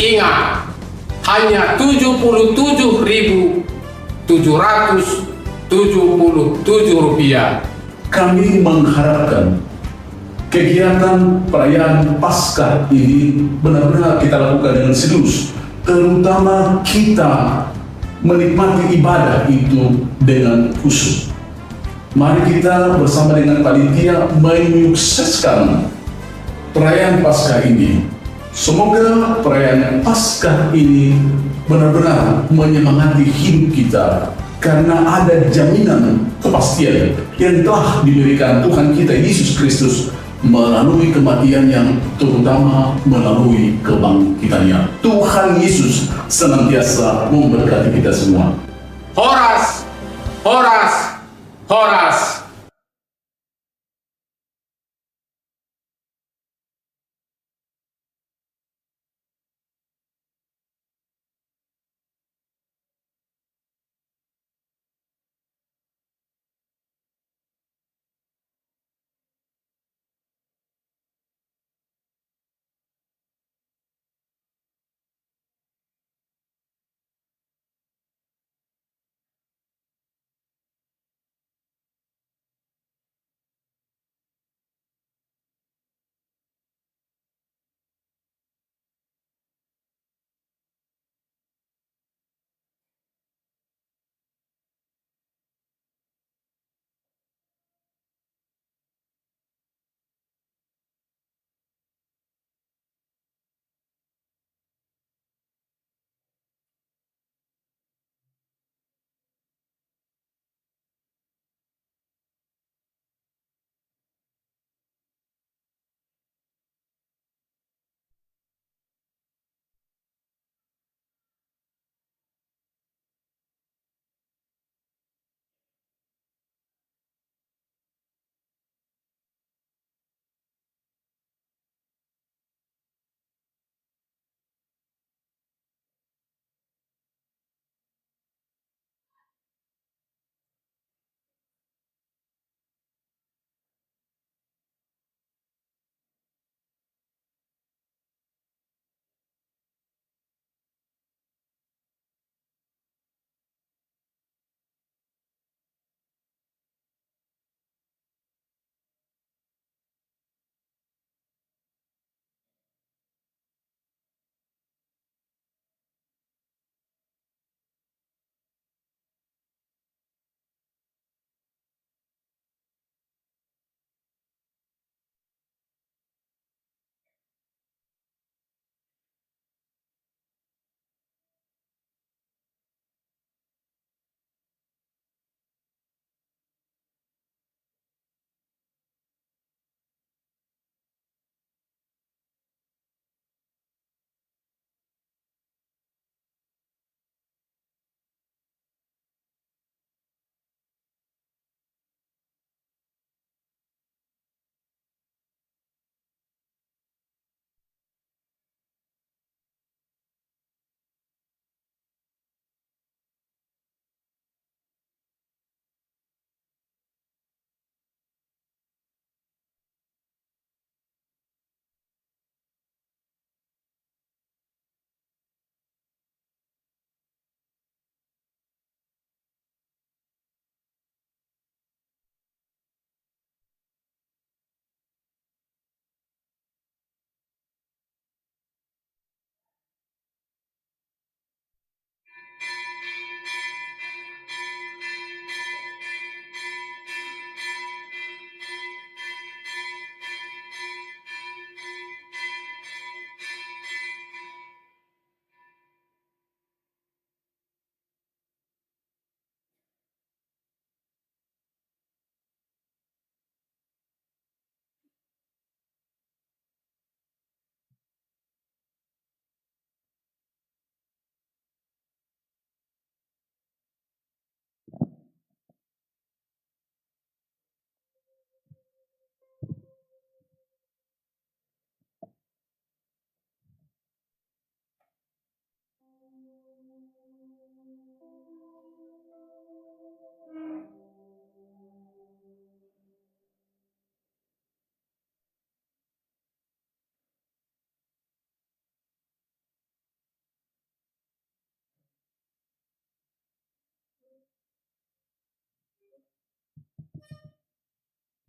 Ingat, hanya 77.777 rupiah. Kami mengharapkan kegiatan perayaan Paskah ini benar-benar kita lakukan dengan serius, terutama kita menikmati ibadah itu dengan khusyuk. Mari kita bersama dengan panitia menyukseskan perayaan Paskah ini. Semoga perayaan Paskah ini benar-benar menyemangati hidup kita, karena ada jaminan kepastian yang telah diberikan Tuhan kita Yesus Kristus melalui kematian yang terutama melalui kebangkitannya. Tuhan Yesus senantiasa memberkati kita semua. Horas, horas, horas.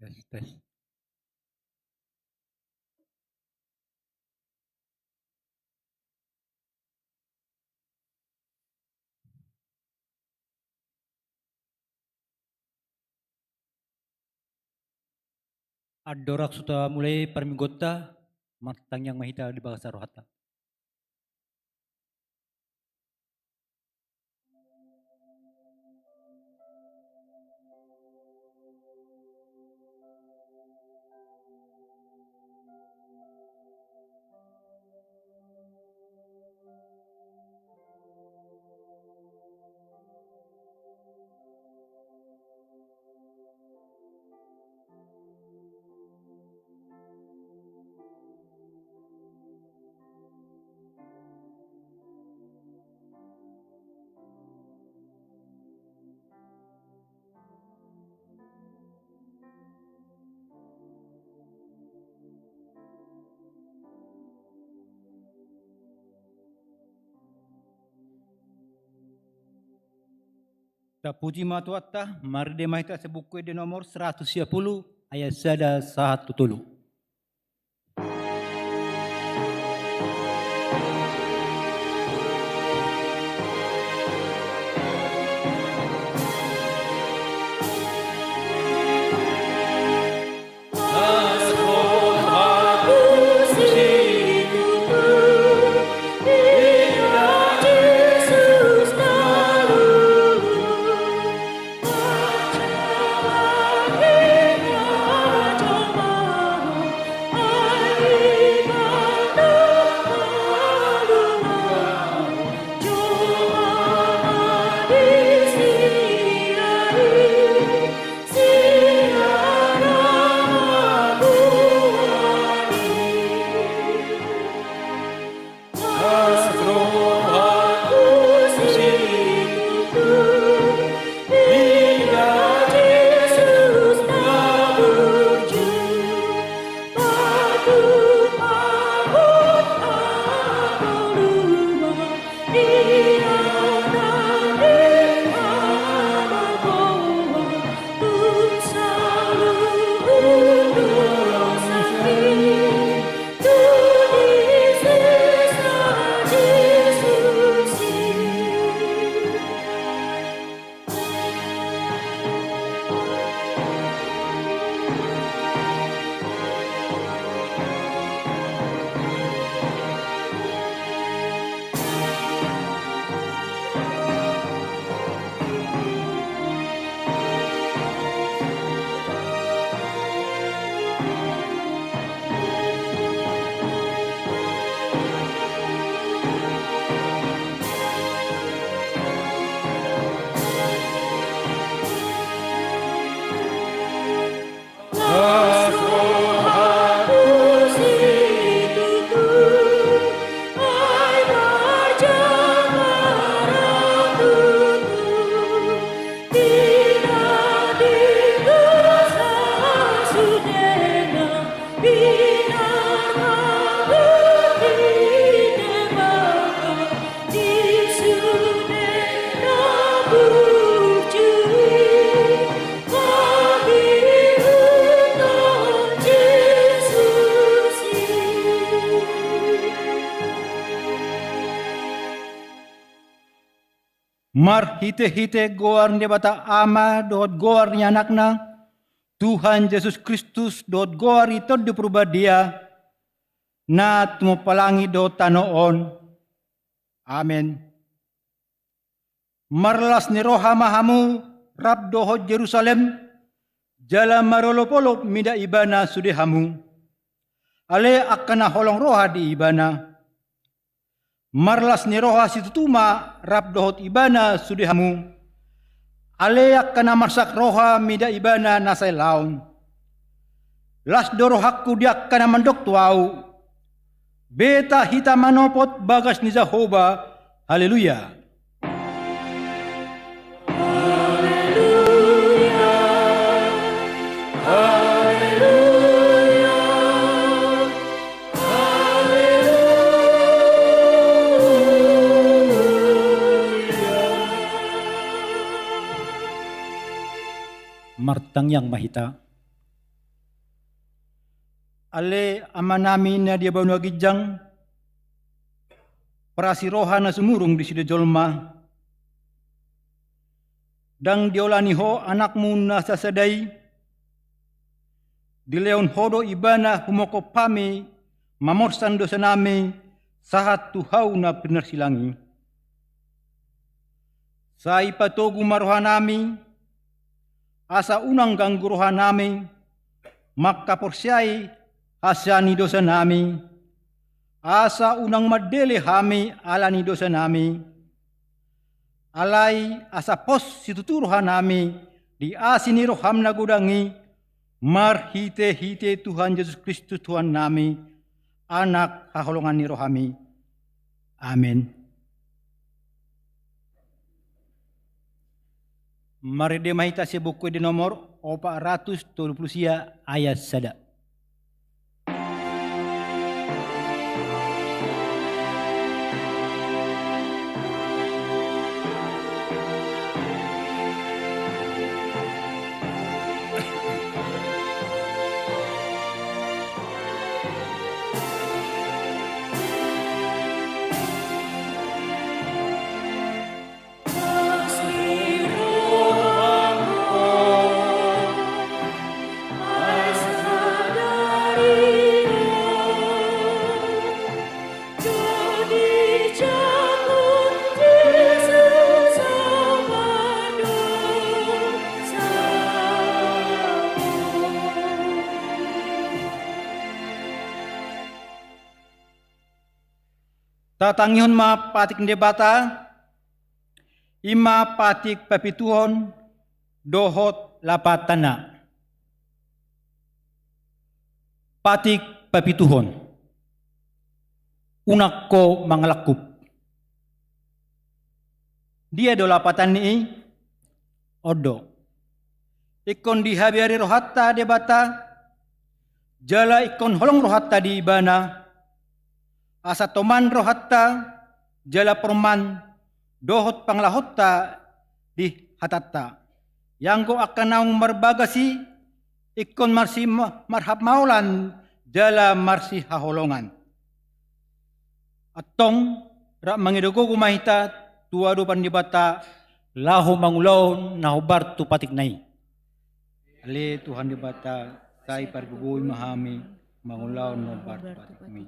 Tes. Adorak sudah mulai perminggota, matang yang mahita di bahasa rohata. Tak puji matuatta, mari de mahita sebuku de nomor 110 ayat sada 1 tulu. Mar hite goar ni bata ama dot goar ni anakna Tuhan Yesus Kristus dot goar itu di dia na tumapalangi dot tanoon. Amen. Marlas ni roha mahamu rab dohot Jerusalem jala marolopolop mida ibana sudehamu. Ale akana holong roha di ibana. Marlas ni roha situtuma rab dohot ibana sudehamu. Aleak kana marsak roha mida ibana nasay laon. Las dorohakku diak kana mandok tuau. Beta hita manopot bagas ni Jehovah. Haleluya. Martang yang mahita, ale ama namin na dia banu agijang prasiroha na sumurung di sida jolma dang diolani ho anakmu na sasadai di leon hodo ibana humoko pami mamorsan dosa nami sahat tuhau na benar silangi sai patogu maroha nami asa unang ganggu roha nami maka porsiai asani dosa nami asa unang madele hami alani dosa nami alai asa pos situturuha nami di asini roham na gudangi mar hite Tuhan Yesus Kristus Tuhan nami anak haholongan ni rohami amin. Mari demahita si buku di nomor 430 ayat sada. Tatangihon ma patik debata, ima patik papituhon, dohot lapatana. Patik papituhon, unak ko mangalakup. Dia do lapatan ni, odo. Ikon dihabiari rohatta debata, jala ikon holong rohatta di ibana, asa toman rohatta jala perman dohot panglahotta di hatatta yang go akan naung marbagasi ikon marsi marhab maulan jala marsi haholongan atong ra mangidogo gumahita tuado pandibata lahu mangulaw nahubar tu patik nai ale Tuhan dibata sai pargugoy mahami mangulaw nahubar patik nai.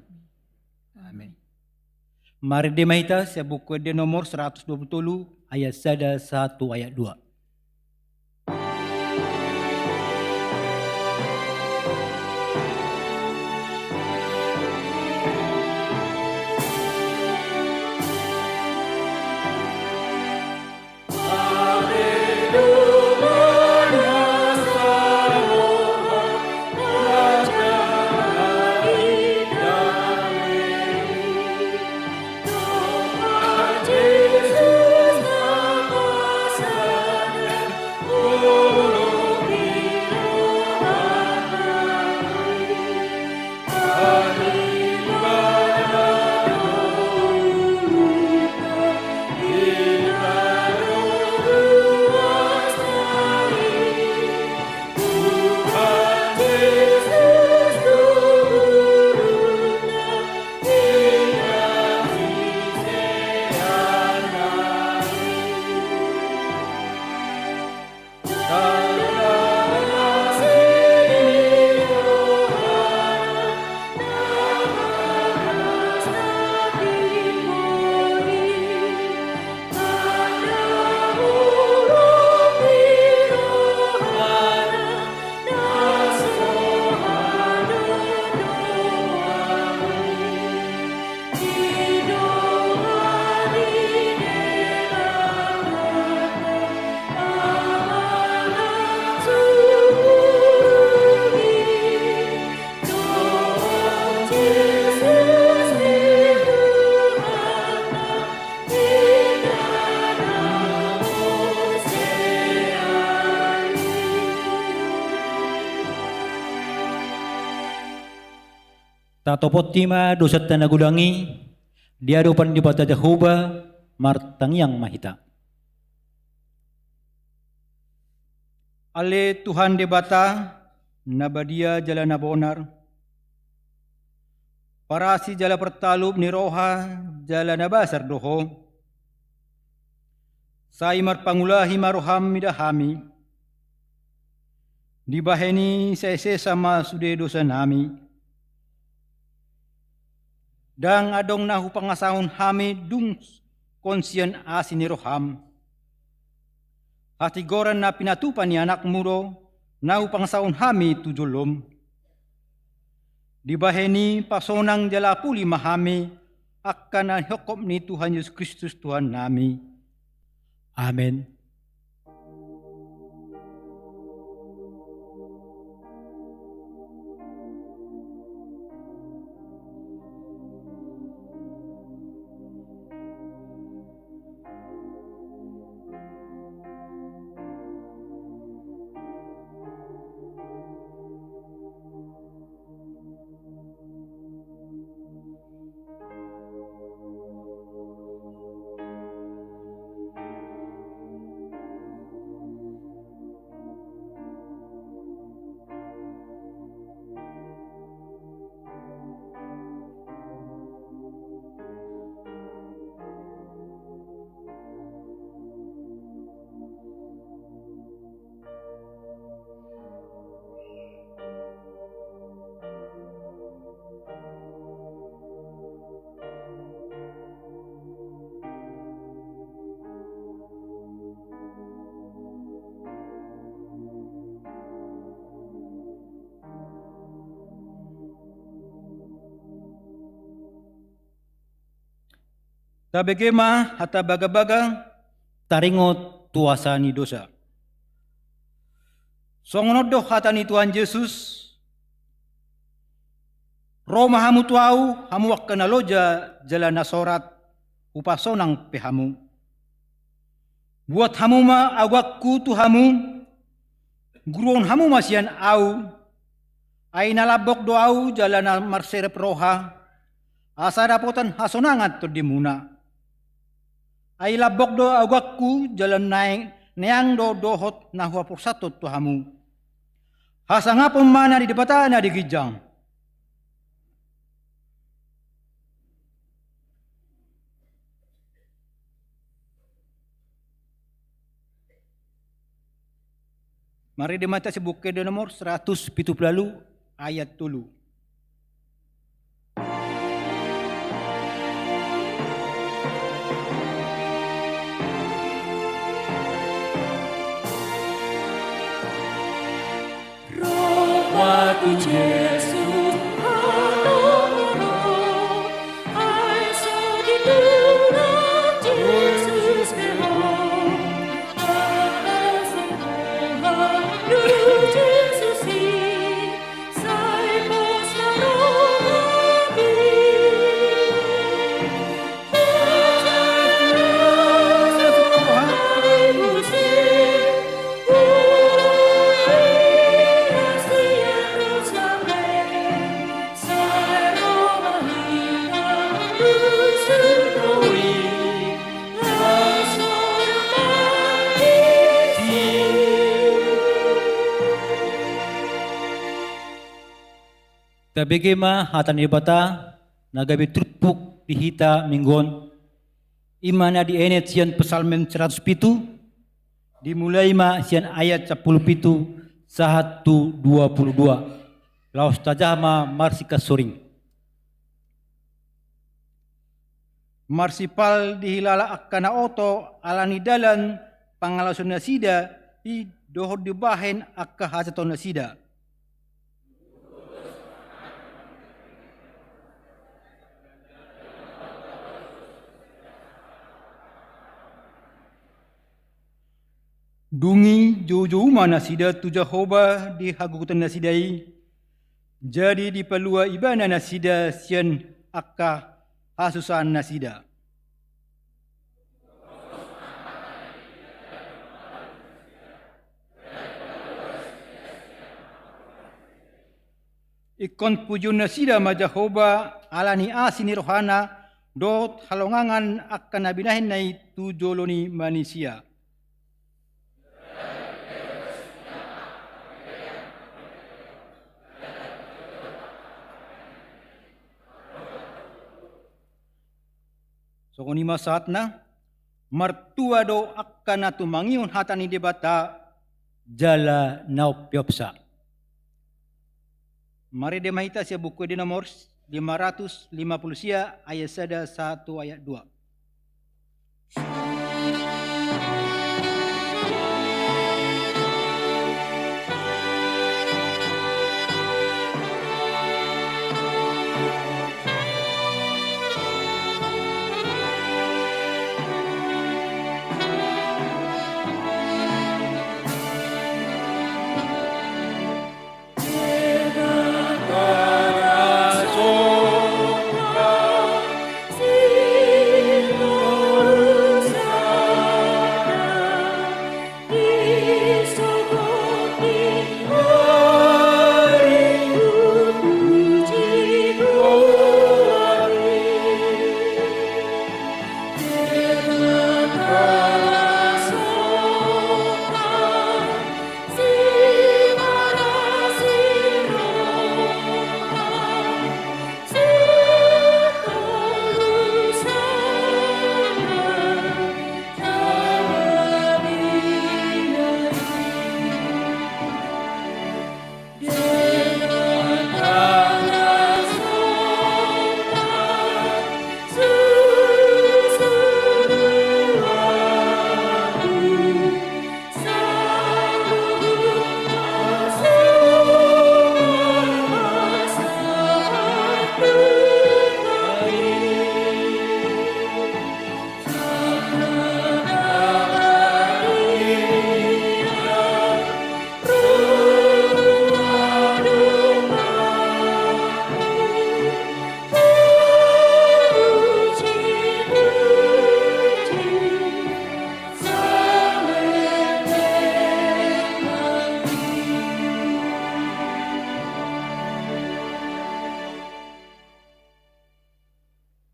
Amin. Mari demahita sa buku de nomor 120 ayat 1 ayat 2. Tatopot tima dosat na nagulangi, diadopan di bata Jehovah, martang yang mahita. Ale Tuhan debata, nabadia jalan nabonar, Parasi jala pertalub ni roha jala nabasar doho. Saimar pangulahi maroham midahami. Dibaheni sese sama sude dosa nami. Dang adong nahu pangasahun hami dung konsian asini roham. Hatigoran na pinatupan ni anak muro nahu pangasahun hami tujulom. Dibaheni pasonang jalapuli mahami akan hukum ni Tuhan Yesus Kristus Tuhan nami. Amin. Tabegema hata baga-baga taringot tuasa ni dosa. Songonodo hata ni Tuhan Yesus. Roma hamu tuau hamu wakana loja jalan nasorat upasonang pehamu. Buat hamu ma awakku tu hamu. Guruon hamu masian au. Ay nalabok do au jalan marserep roha. Asa dapotan hasonangat to dimuna. Ay labok do awakku jalan naik neang do dohot na huapok satu tu hamu. Hasanga pemana di depatana di gijang. Mari dimata sebuke do nomor 170 ayat 3. Waktu Yesus halau, ay di dalam Yesus halau, ay halau Yesus saya posarami, Tabegema hatan ibata nagabi trutpuk dihita minggon imana di enet sian pesalmen 107 dimulai ma sian ayat 17 122 laos tajama marsika soring marsipal dihilala akkana oto alani dalan pangalasun nasida i dohor dibahen akka hasaton nasida. Dungi jauh-jauh mana nasida tu Jehovah di hagukutan nasidai. Jadi di pelua ibana nasida sian akka hasusan nasida. Ikon pujun nasida ma Jehovah alani asini rohana dot halongangan akan nabinahin nai tujoloni manusia. Songonima saatna martua do akkana tumangiun hatani debata jala naupiopsa. Mari demahita sia buku di nomor 550 sia ayat 1 ayat 2.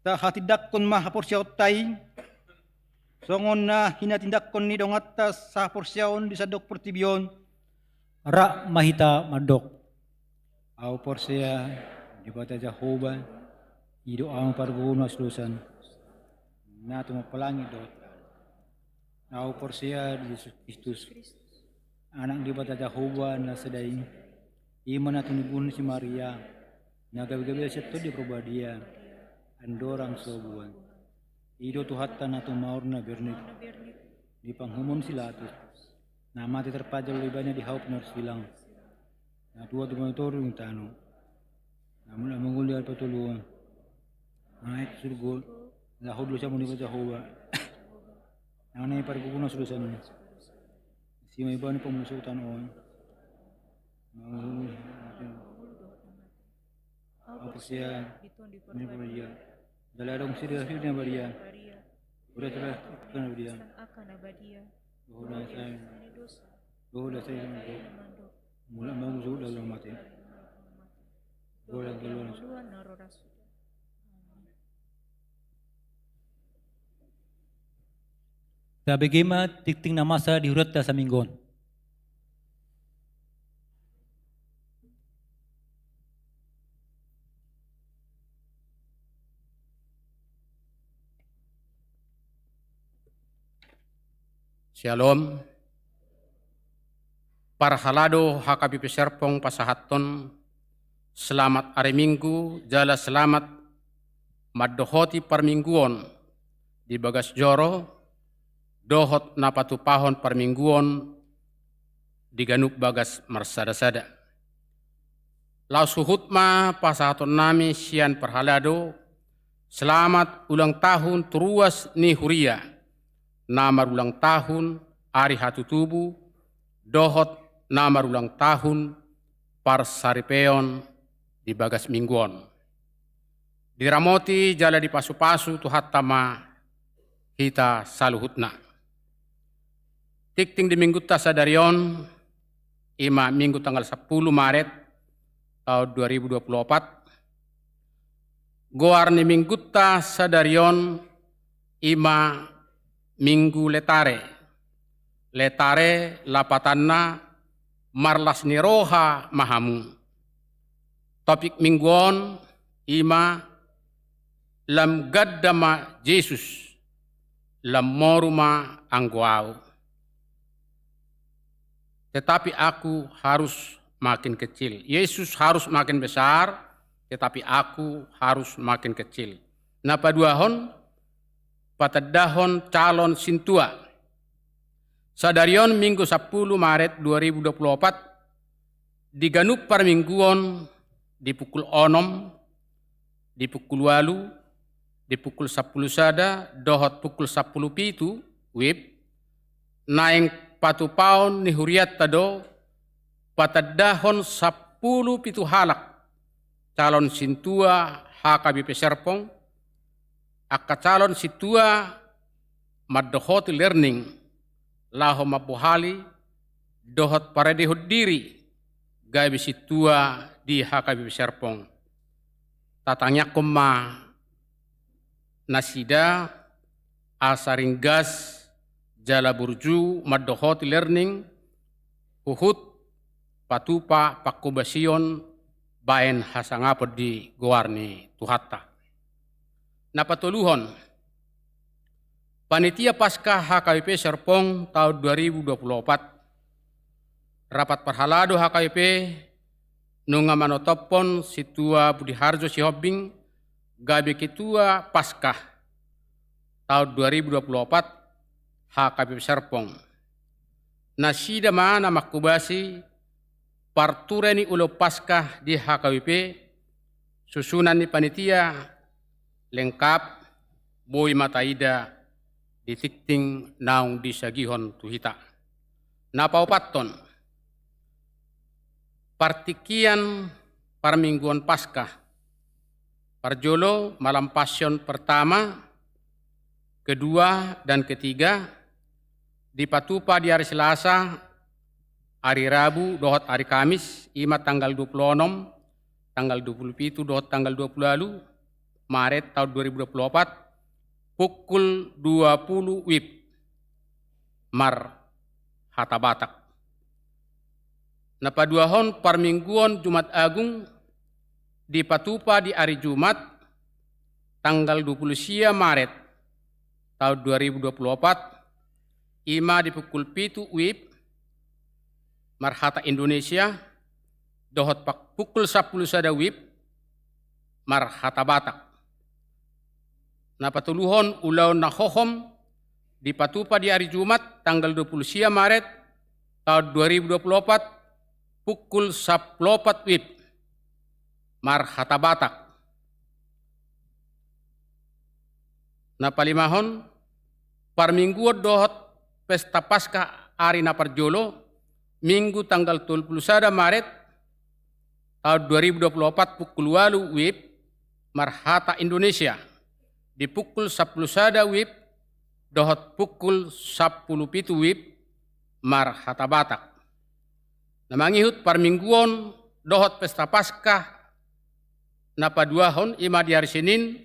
Ta hatidakkon mahapor siautai songon na hinatindakkon ni dong atas sahapor siaon di sadok pertibion ra mahita madok au porsia di bata Jehovah ido ang parguno aslusan na tumapalangi dot au porsia Yesus Kristus anak di bata Jehovah na sedai iman na tunibun si Maria na gabi-gabi siya to di probadia andorang sobuan ido tuhatan atau maur na bernit di panghumun silatus na mati terpajal libanya di haup nor silang na tua tu motor yung tano namun menguliar patuluan naik surgol lahod lo siya muni pa Jehovah na nay parguguno sulusan si may iba ni pumusutan on apa siya ni Maria daladong sila Maria udah telah kan Maria doa saya mula mangzu dalam mati doa dalam Tabegema tikting na masa diurat sa minggon. Shalom. Parhalado hakapi peserpong pasahaton. Selamat hari Minggu, jala selamat maddohoti parmingguon di bagas joro, dohot napatupahon parmingguon di ganup bagas marsada-sada. Lau suhutma pasahaton nami sian parhalado, selamat ulang tahun turuas ni huria. Namar ulang tahun Ari Hatutubu, dohot namar ulang tahun Parsaripeon di bagas mingguon. Diramoti jala di pasu-pasu tuhatama hita saluhutna. Tikting di minggu tasadarion, ima minggu tanggal 10 Maret tahun 2024. Goar ni minggu tasadarion, ima minggu letare. Letare lapatanna marlas ni roha mahamu. Topik mingguon ima lam gaddama Jesus lam moruma angguau. Tetapi aku harus makin kecil. Yesus harus makin besar, tetapi aku harus makin kecil. Napa duahon? Patadahon calon sintua. Sadarion Minggu 10 Maret 2024 diganup parmingguon di pukul 6, di pukul 8, di pukul 10 sada, dohot pukul 10 pitu, wib, naing patu paon ni huriat tado, patadahon 10 pitu halak, calon sintua HKBP Serpong, akka calon situa maddohot learning, laho mabuhali, dohot paradehot diri, gabi situa di HKBP Serpong. Tatanya koma nasida asaringgas jala burju maddohot learning uhut patupa pakubasion baen hasangapod di gowarni tuhatta. Napatuluhon panitia Paskah HKBP Serpong tahun 2024 rapat parhalado HKBP nunga manotopon situa Budi Harjo Sihobing gabe ketua Paskah tahun 2024 HKBP Serpong. Nasida mana makubasi partureni ulo Paskah di HKBP susunan ni panitia lengkap boy mataida ditikting naung disagihon tuhita. Napaupaton partikian parmingguan Paskah parjolo malam Passion pertama, kedua dan ketiga dipatupa di hari Selasa, hari Rabu, dohot hari Kamis, ima tanggal 26, tanggal 27, dohot tanggal 20 lalu, Maret tahun 2024, pukul 20 WIB, Mar Hatabatak. Napaduahon parmingguan Jumat Agung, dipatupa di hari Jumat, tanggal 20 Maret tahun 2024, ima di pukul 7 WIB, Marhata Indonesia, dohot pak pukul 10 sada WIB, Marhata Batak. Napatuluhon ulaw na hohom, dipatupa di hari Jumat, tanggal 20 Maret, tahun 2024, pukul 14 WIB, Marhata Batak. Napalimahon, parmingguan dohot Pesta Paskah hari Naparjolo, Minggu tanggal 21 Maret tahun 2024 pukul 8 WIB, Marhata Indonesia, di pukul 10 sada WIB, dohot pukul 10 pitu WIB, Marhata Batak. Namangihut parmingguan dohot Pesta Paskah napaduahon ima di hari Senin,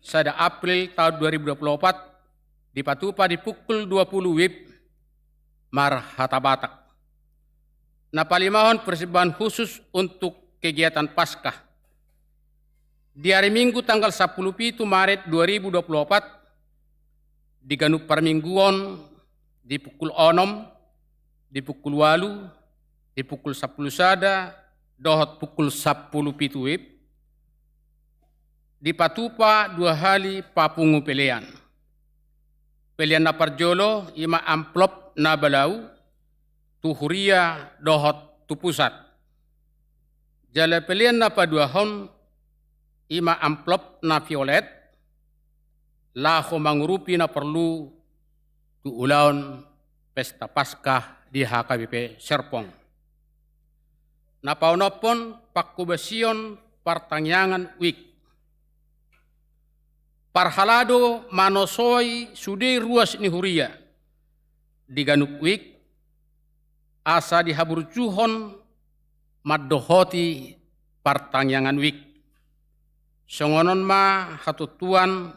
sada April tahun 2024, dipatupa di pukul 20 WIB, Marhata Batak. Napalimahon persembahan khusus untuk kegiatan Paskah. Di hari Minggu tanggal 10 Maret 2024, diganup parmingguan di pukul 6, di pukul 8, di pukul 10 sada, dohot pukul 10 WIB, dipatupa 2 hari papungu pelean. Pelian na parjolo, ima amplop na balau, tuhuria dohot tu pusat. Jala pelian na paduahon, ima amplop na violet, laho mangurupi na perlu tu ulaon Pesta Paskah di HKBP Serpong. Napaunopon pakubasion pertanyaan wik. Parhalado manosoi sude ruas ni huria diganup wik asa dihaburjuhon maddohoti pertanyaan wik. Songonon ma hatutuan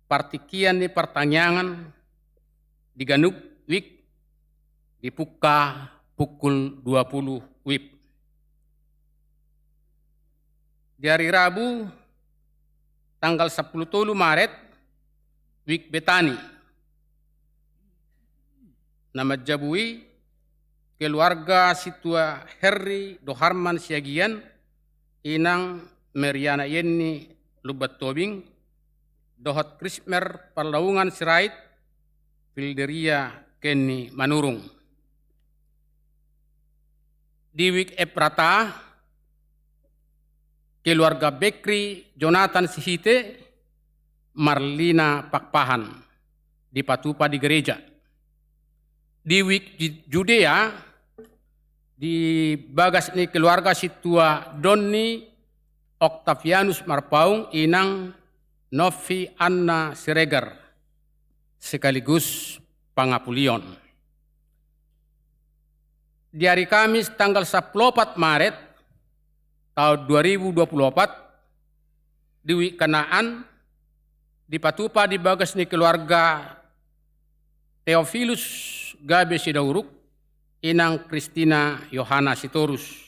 partikian ni pertanyaan diganup wik dibuka pukul 20 WIB. Di hari Rabu tanggal 10 Maret wik betani nama jabui keluarga situa Herri Doharman Siagian inang Meriana Yenni Lubat Tobing dohot Krismer Parlaungan Sirait Filderia Kenni Manurung di wik Eprata keluarga Bekri Jonathan Sihite Marlina Pakpahan di Patupa di gereja. Di wik Judea di bagas ni keluarga situa Donni Octavianus Marpaung inang Novi Anna Siregar sekaligus Pangapulion. Di hari Kamis tanggal 14 Maret tahun 2024 di wik Kanaan di Patupa di bagas ni keluarga Theophilus Gabe Sidauruk inang Kristina Yohana Sitorus.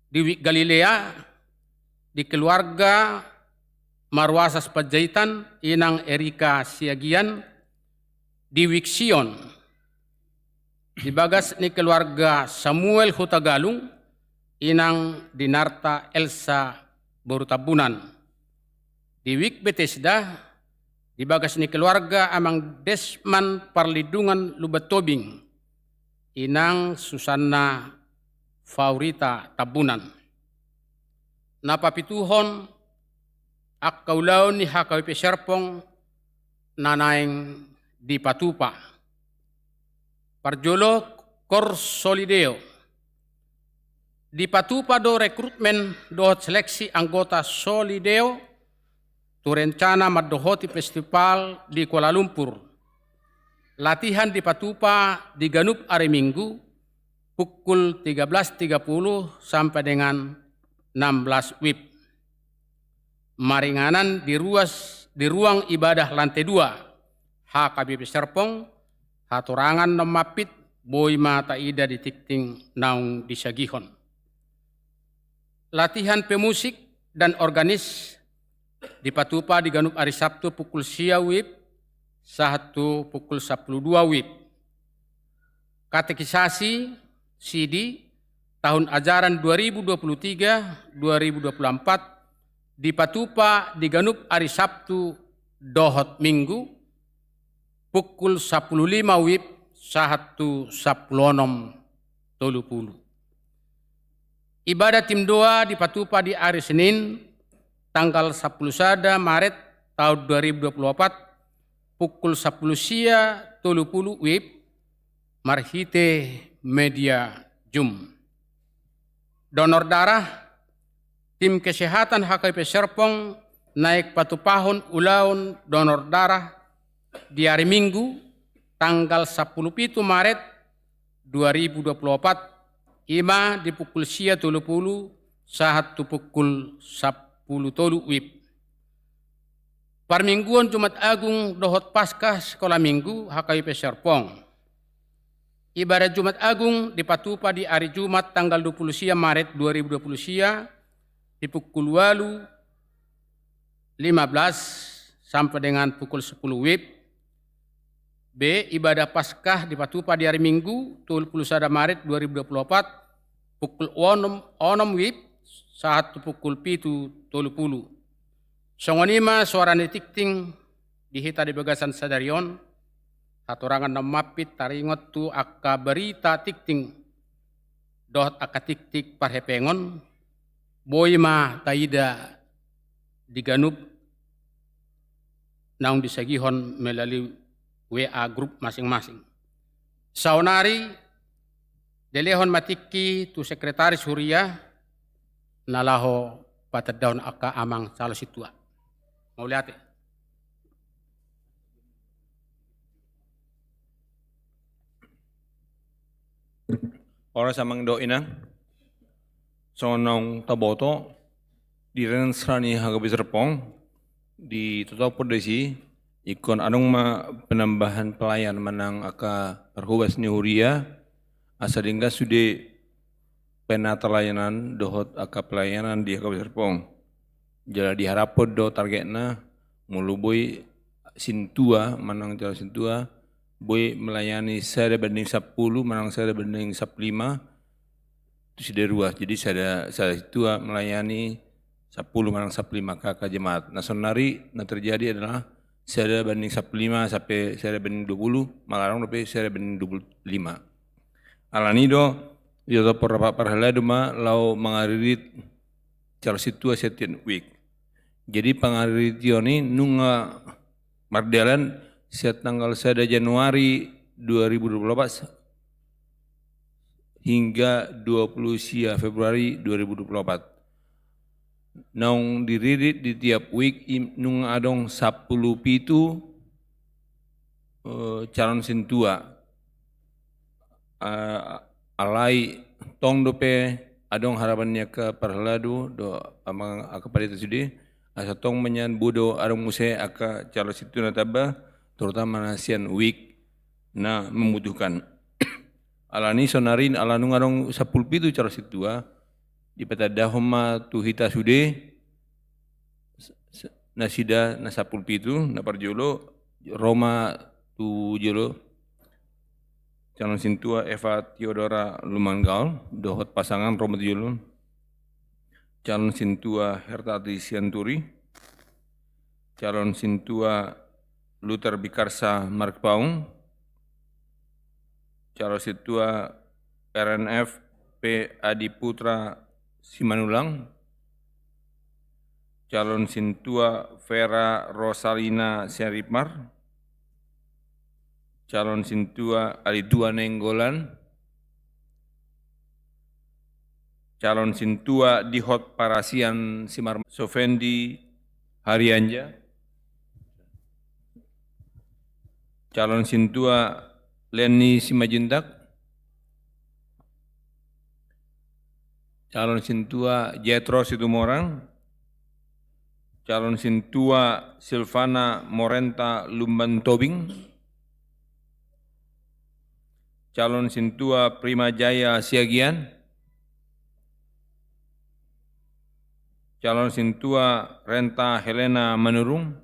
Di wik Galilea di keluarga Marwasas Pajaitan inang Erika Siagian. Di wik Sion di bagas ni keluarga Samuel Hutagalung inang Dinarta Elsa Borutabunan. Di wik Bethesda di bagas ni keluarga amang Desman Parlidungan Lubat Tobing inang Susanna Faurita Tabunan. Napapituhon akkaulaon ni HKBP Serpong nanaing di Patupa. Parjolo Korsolideo di Patupa do rekrutmen do seleksi anggota Solideo tu rencana madohoti festival di Kuala Lumpur. Latihan di Patupa diganup hari Minggu pukul 13.30 sampai dengan 16 WIB. Maringanan di ruang ibadah lantai 2 HKBP Serpong, haturangan nemapit boy mata ida di tikting naung di Sagihon. Latihan pemusik dan organis di Patupa diganup hari Sabtu pukul sia WIB, Sabtu pukul 12 WIB. Katekisasi CD tahun ajaran 2023-2024 di Patupa diganup hari Sabtu dohot Minggu pukul 15 WIB Sabtu 16.30. Ibadah tim doa di Patupa di hari Senin tanggal 10 Maret tahun 2024 pukul 10 sia 30 WIB Marhite Media Zoom. Donor darah tim kesehatan HKBP Serpong naik patupahon ulaun donor darah di hari Minggu tanggal 17 Maret 2024 ima di pukul sia 30 saat pukul 10 WIB. Parmingguan Jumat Agung dohot Paskah Sekolah Minggu HKBP Serpong. Ibadah Jumat Agung di Patupa di hari Jumat tanggal 20 sia Maret 2020 sia di pukul 8.15 sampai dengan pukul 10 WIB. B. Ibadah Paskah di Patupa di hari Minggu 21 Maret 2024 pukul 6 WIB saat pukul 7.30. Songonima suara tikting dihita di bagasan sadarion haturangan namapit taringot tu akka berita tikting dohot akka tiktik parhepengon boyma taida diganup naung disagihon melalui WA grup masing-masing. Saunari delehon matiki tu sekretaris Huria nalaho patadaun akka amang salo situa. Mau lihat ya? Ora samang do inang sonong taboto di Rensrani HKBP Serpong di Totok Perdesi ikon anong penambahan pelayan menang aka perhugas ni Huria asa dingga sude pena telayanan dohot aka pelayanan di HKBP Serpong Jala diharapkan do targetna mulu boy sintua manang jala sintua boy melayani saya banding 10 manang saya banding 15 itu sudah ruas. Jadi saya situa melayani 10 manang 15 kakak jemaat. Nah sonari nah terjadi adalah saya banding 15 sampai saya banding 20 malarang sampai saya banding 25. Alani do itu perhala duma lau mengaririt cara situa setiap week. Jadi pengarit ini nunga mardalan setiap tanggal 1 Januari 2024 hingga 20 Februari 2024. Naung diririt di tiap week nung adong 10 pitu calon sintua. Alai tong dope adong harapannya ke perheladu do amang akaparita sudi asa tong menyan budo adong muse aka calon sintua nataba terutama nasian week na membutuhkan. Alani sonarin alanung adong 10 pitu calon sintua di peta dahoma tuhita sude nasida na 10 pitu na parjolo Roma tu jolo calon sintua Eva Theodora Lumanggaol dohot pasangan Roma tu jolo calon sintua Hertati Sianturi calon sintua Luther Bikarsa Mark Paung calon sintua RNF P Adi Putra Simanulang, calon sintua Vera Rosalina Syaripmar, calon sintua Alidua Nenggolan, calon sintua Dihot Parasian Simar Sofendi Harianja, calon sintua Leni Simajuntak, calon sintua Jetro Situmorang, calon sintua Silvana Morenta Lumban Tobing, calon sintua Prima Jaya Siagian, calon sintua Renta Helena Manurung,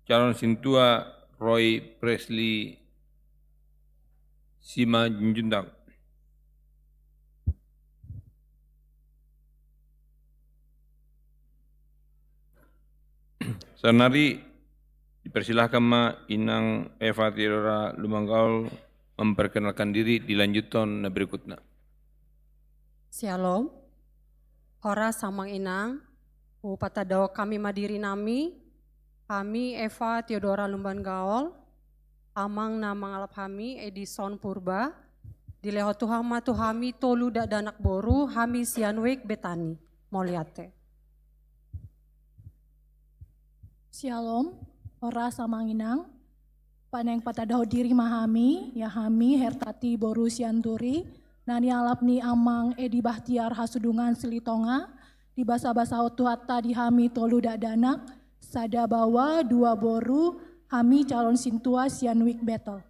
calon sintua Roy Presley Simajuntak. Senari dipersilahkan Ma Inang Eva Theodora Lumanggaol memperkenalkan diri dilanjutkan berikutnya. Shalom, Hora Samang Inang, Upatadaw kami madiri nami, kami Eva Theodora Lumanggaol, amang namang alap kami Edison Purba, dileho tuhama tuhami tolu dak danak boru, kami sianwek betani, moliate. Shalom, ora samanginang, paneng patadaw diri mahami, yahami Hertati Boru Sianturi, nani alapni amang Edi Bahtiar Hasudungan Silitonga, di basa-basa otuata di hami tolu dak danak, sada bawa dua boru, hami calon sintua Sianwik Battle.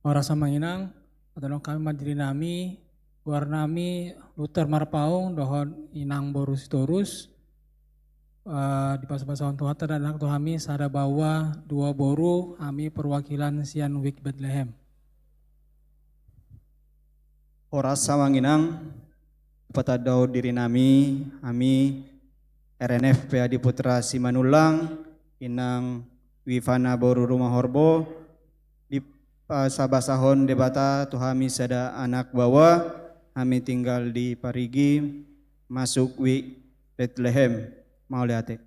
Ora samanginang, atau kami madiri nami, Guarnami Luther Marpaung dohon inang borus torus di pas-pasawan Tuhata dan anak tuhami sada bawa dua boru kami perwakilan Sianwik Bethlehem. Oras sawanginang patadaw diri nami RNF Adi Putra Simanulang inang Wivana Boru Rumah Horbo di sabasahon debata tuhami sada anak bawa kami tinggal di Parigi, masuk wi Bethlehem, mau lihat.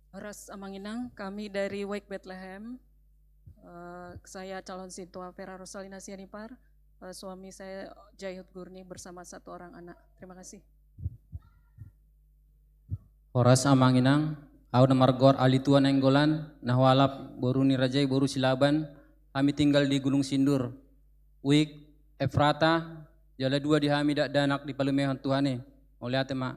Horas Amanginang, kami dari Wake Bethlehem. Saya calon sintua Vera Rosalina Sianipar, suami saya Jayhud Gurni bersama satu orang anak. Terima kasih. Horas Amanginang, Auda Margor Alitua Nenggolan, Nahwalap Boru Nirajai Boru Silaban. Kami tinggal di Gunung Sindur, Wik, Efrata, jala dua di hami dak danak di Palumehan Tuhane. Mau lihat Ma.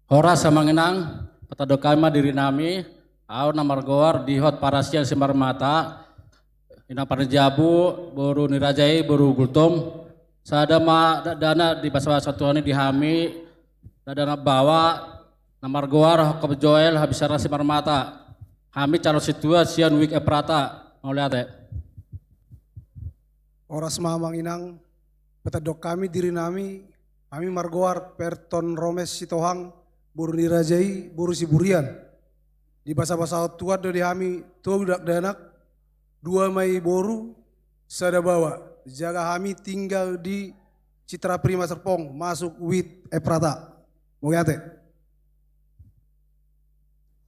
Horas samanginang patado kami diri nami au namargor di hot parasian sembar mata ina parjabu boru nirajai boru gultom sada ma dana di basa-basa tuani dihami dana bawa namargor kebejoel habisara sembar mata kami calon situasian week eprata mau lihat ya. Oras mamanginang patado kami diri nami kami margoar perton romes sitohang buru nirajai buru siburian di basa-basa tua do di kami tuh dak danak dua mai boru sada bawa jaga kami tinggal di Citra Prima Serpong masuk wit eprata mau yate.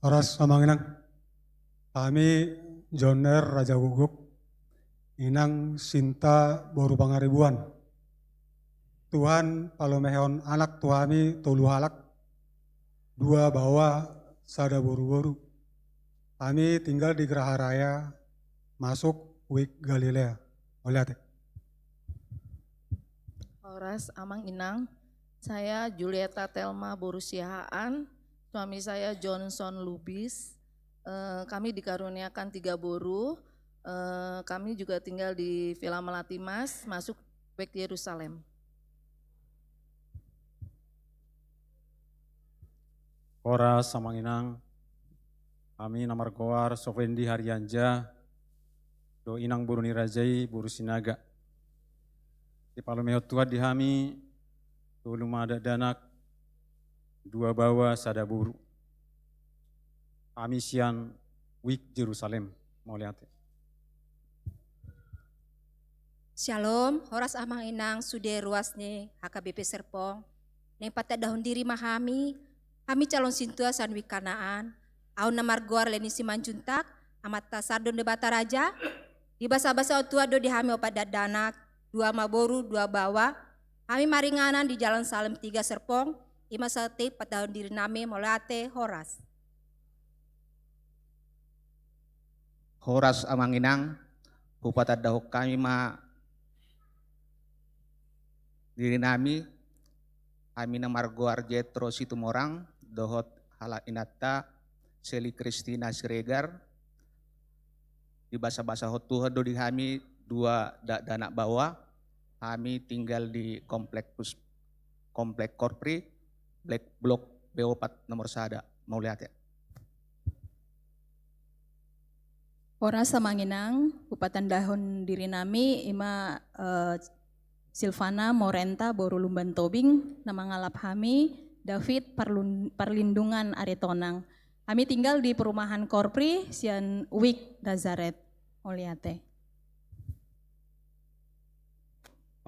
Oras samanginang kami Joner Raja Guguk inang Sinta boru pangaribuan Tuhan palomehon anak tuhami tolu halak dua bawa sada boru-boru. Kami tinggal di Geraha Raya masuk Wik Galilea. Lihat. Horas Amang Inang, saya Julieta Telma Borusihaan, suami saya Johnson Lubis. Kami dikaruniakan 3 boru. Kami juga tinggal di Villa Melati Mas, masuk Wik Yerusalem. Horas samanginang kami namargoar Sofendi Haryanja do inang buru nirajai buru sinaga di palomehot tua di hami tulum ada danak 2 bawa sada buru kami sian wik Jerusalem mau lihat. Shalom, horas amang inang sude ruasne HKBP Serpong neng patadahon diri mahami kami calon sintua sanwi kanaan, au namargoar leni simanjuntak, amat sardon de Bataraja, di basa-basa tua do dihami opat dadanak, 2 maboru, 2 bawa, kami maringanan di Jalan Salem 3 Serpong, 5 sate patahun diri nami molate horas. Horas amanginang, Bupati Dahok kami ma diri nami, kami namargoar Jetro Situmorang, dohot hala inata Seli Kristina Siregar di basa-basa hotuha do di kami 2 danak bawa kami tinggal di komplek Korpri Black Block B4 nomor sada mau lihat ya. Ora samanginang Bupatan Dahon diri nami ima Silvana Morenta Boru Lumban Tobing nama ngalap kami David Perlindungan Aretonang. Kami tinggal di perumahan Korpri, Sian Wik Nazaret, Oliate.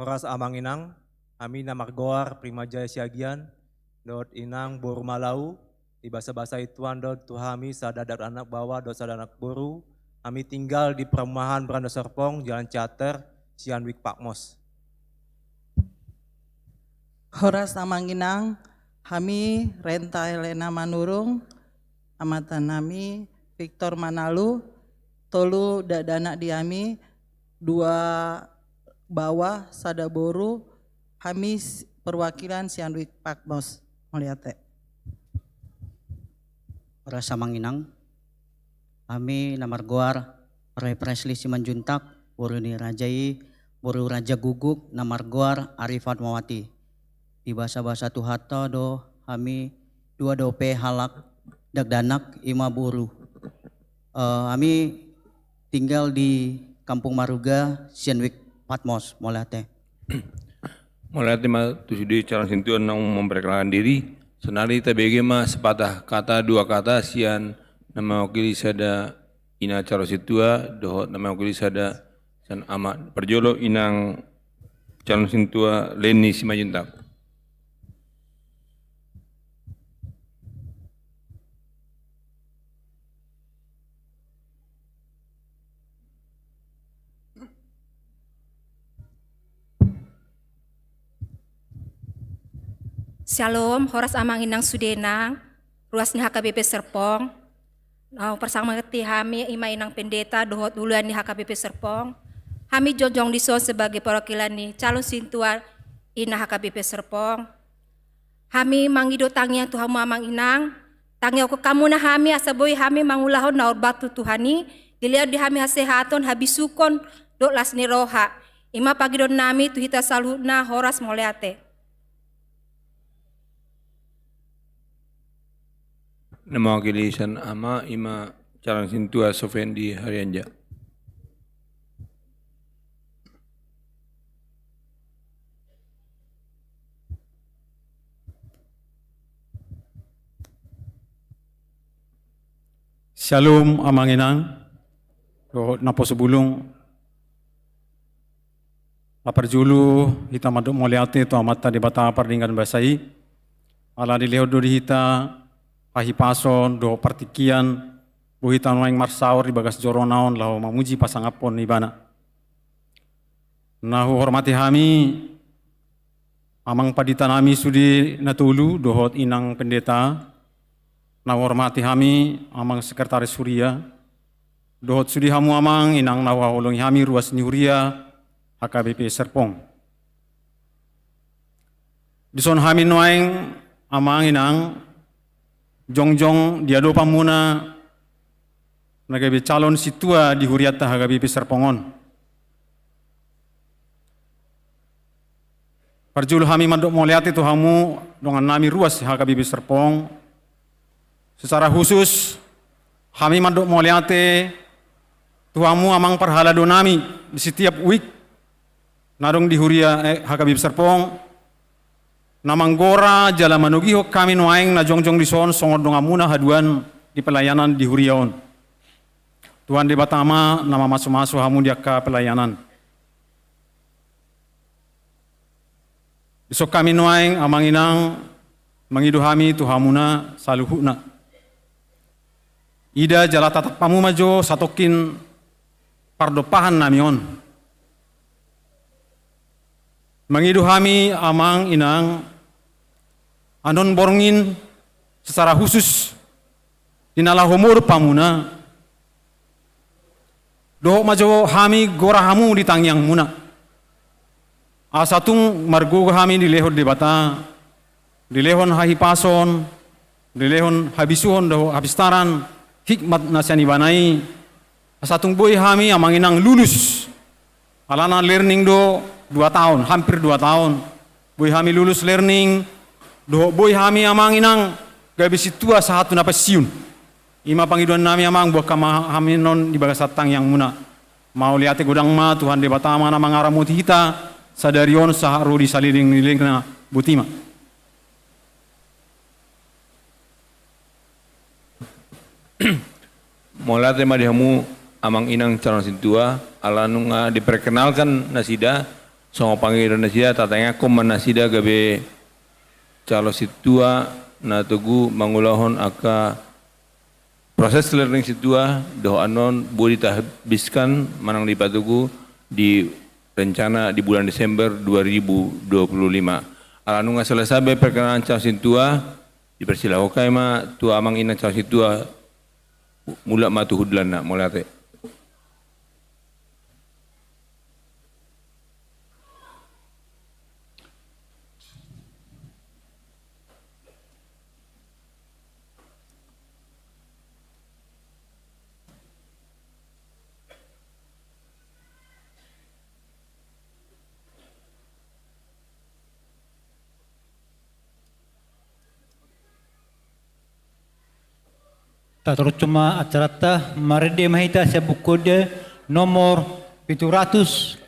Horas amanginang, kami namargoar Prima Jaya Siagian, dot inang boru malau, di basa-basa ituan dot tuhami sadadak anak bawa dot sadanak boru. Kami tinggal di perumahan Brando Serpong, Jalan Cater, Sian Wik Pakmos. Horas amanginang, kami Renta Helena Manurung, amatan nami Victor Manalu, tolu dadana diami 2 bawah sada boru, kami perwakilan Sianwik Pakmos melihat. Horas samanginang, kami namargoar Roy Presley Simanjuntak, boru nirajai, boru Raja Guguk, namargoar Arifat Mawati. Di basa-basa tuhata do kami 2 dope halak dagdanak 5 buru. Kami tinggal di Kampung Maruga, Sianwik Patmos, Molate. Molate ma tusudi calon sintuan nang memperkenalkan diri. Senari tabege ma sepatah kata 2 kata sian nama wakili sada ina calon sintua dohot nama wakili sada san amat perjolo inang calon sintua Leni Simajuntak. Shalom, horas amanginang sudenang, ruasnya HKBP Serpong. Persama ngerti kami ima inang pendeta dohot duluan di HKBP Serpong. Kami jonjong diso sebagai perwakilan ni calon sintua ina HKBP Serpong. Hami mangido tangiang Tuhan mamang inang. Tangiang ko kamu na hami asaboy hami mangulahon na orbatu Tuhani. Diliau di hami hasehaton habisukon dok las ni roha. Ima pagidon nami tuhita saluna horas moleate. Nama wakilisan ama ima Calon Sintua Sofendi Haryanja. Shalom amanginang, napo sebulung, lapar julu, hita maduk moliate tu amata di bata pardingan basai, ala di leo di hita, pahi pason, do partikian, buhita noeng marsaur di bagas joronaon, lau mamuji pasangapon ibana. Nahu hormati hami, amang padita nami sudi natulu, dohot inang pendeta, na hormati hami amang sekretaris Surya, dohot sudi hamu amang inang nawa holong hami ruas nihuria HKBP Serpong. Dison hami noeng amang inang jongjong diado pamuna nagabe calon situa di huriata HKBP Serpongon. Parjulu hami mandok moliati tu hamu dengan nami ruas HKBP Serpong. Secara khusus, kami manduk moliate tuamu amang perhala donami di setiap week narung di huria HKBP Serpong namang gora jala manugiho kami noaing na jongjong di son songod dongamuna haduan di pelayanan di huriaon. Tuhan di batama nama masu-masu hamu diaka pelayanan. Isok kami noaing amang inang mangidu hami tuhamuna saluhuna. Ida jala tatak pamu majo satokin pardopahan namion. Mangidu hami amang inang anon borngin secara khusus dinala humur pamuna. Doh majo hami gora hamu di tangyang muna. Asatung margo hami di lehon di bata, di lehon hahipason, di lehon habisuhon doh habistaran. Hikmat nasiani banai asatung boy hami amang inang lulus alana learning do 2 tahun hampir 2 tahun boy hami lulus learning do boy hami amang inang gabi situa sahatu napa siun ima pangiduan nami amang buat kama hami non di bagasatang yang muna mau liate godang ma Tuhan de batama na mangaramuti hita sadarion saharu di saliding nilingna butima. Mola tema dihamu amang inang calon sintua ala nunga diperkenalkan nasida songo panggil nasida tatanya kom nasida gabe calon sintua na tugu mangulahon aka proses learning situa doh anon boleh habiskan manang di patugu di rencana di bulan Desember 2025. Ala nunga selesai perkenalan calon sintua dipersilakan ma tua amang inang calon sintua mula matu hudlan nak molate. Tak terus cuma acara tah marede mahita sebut kode nomor 715.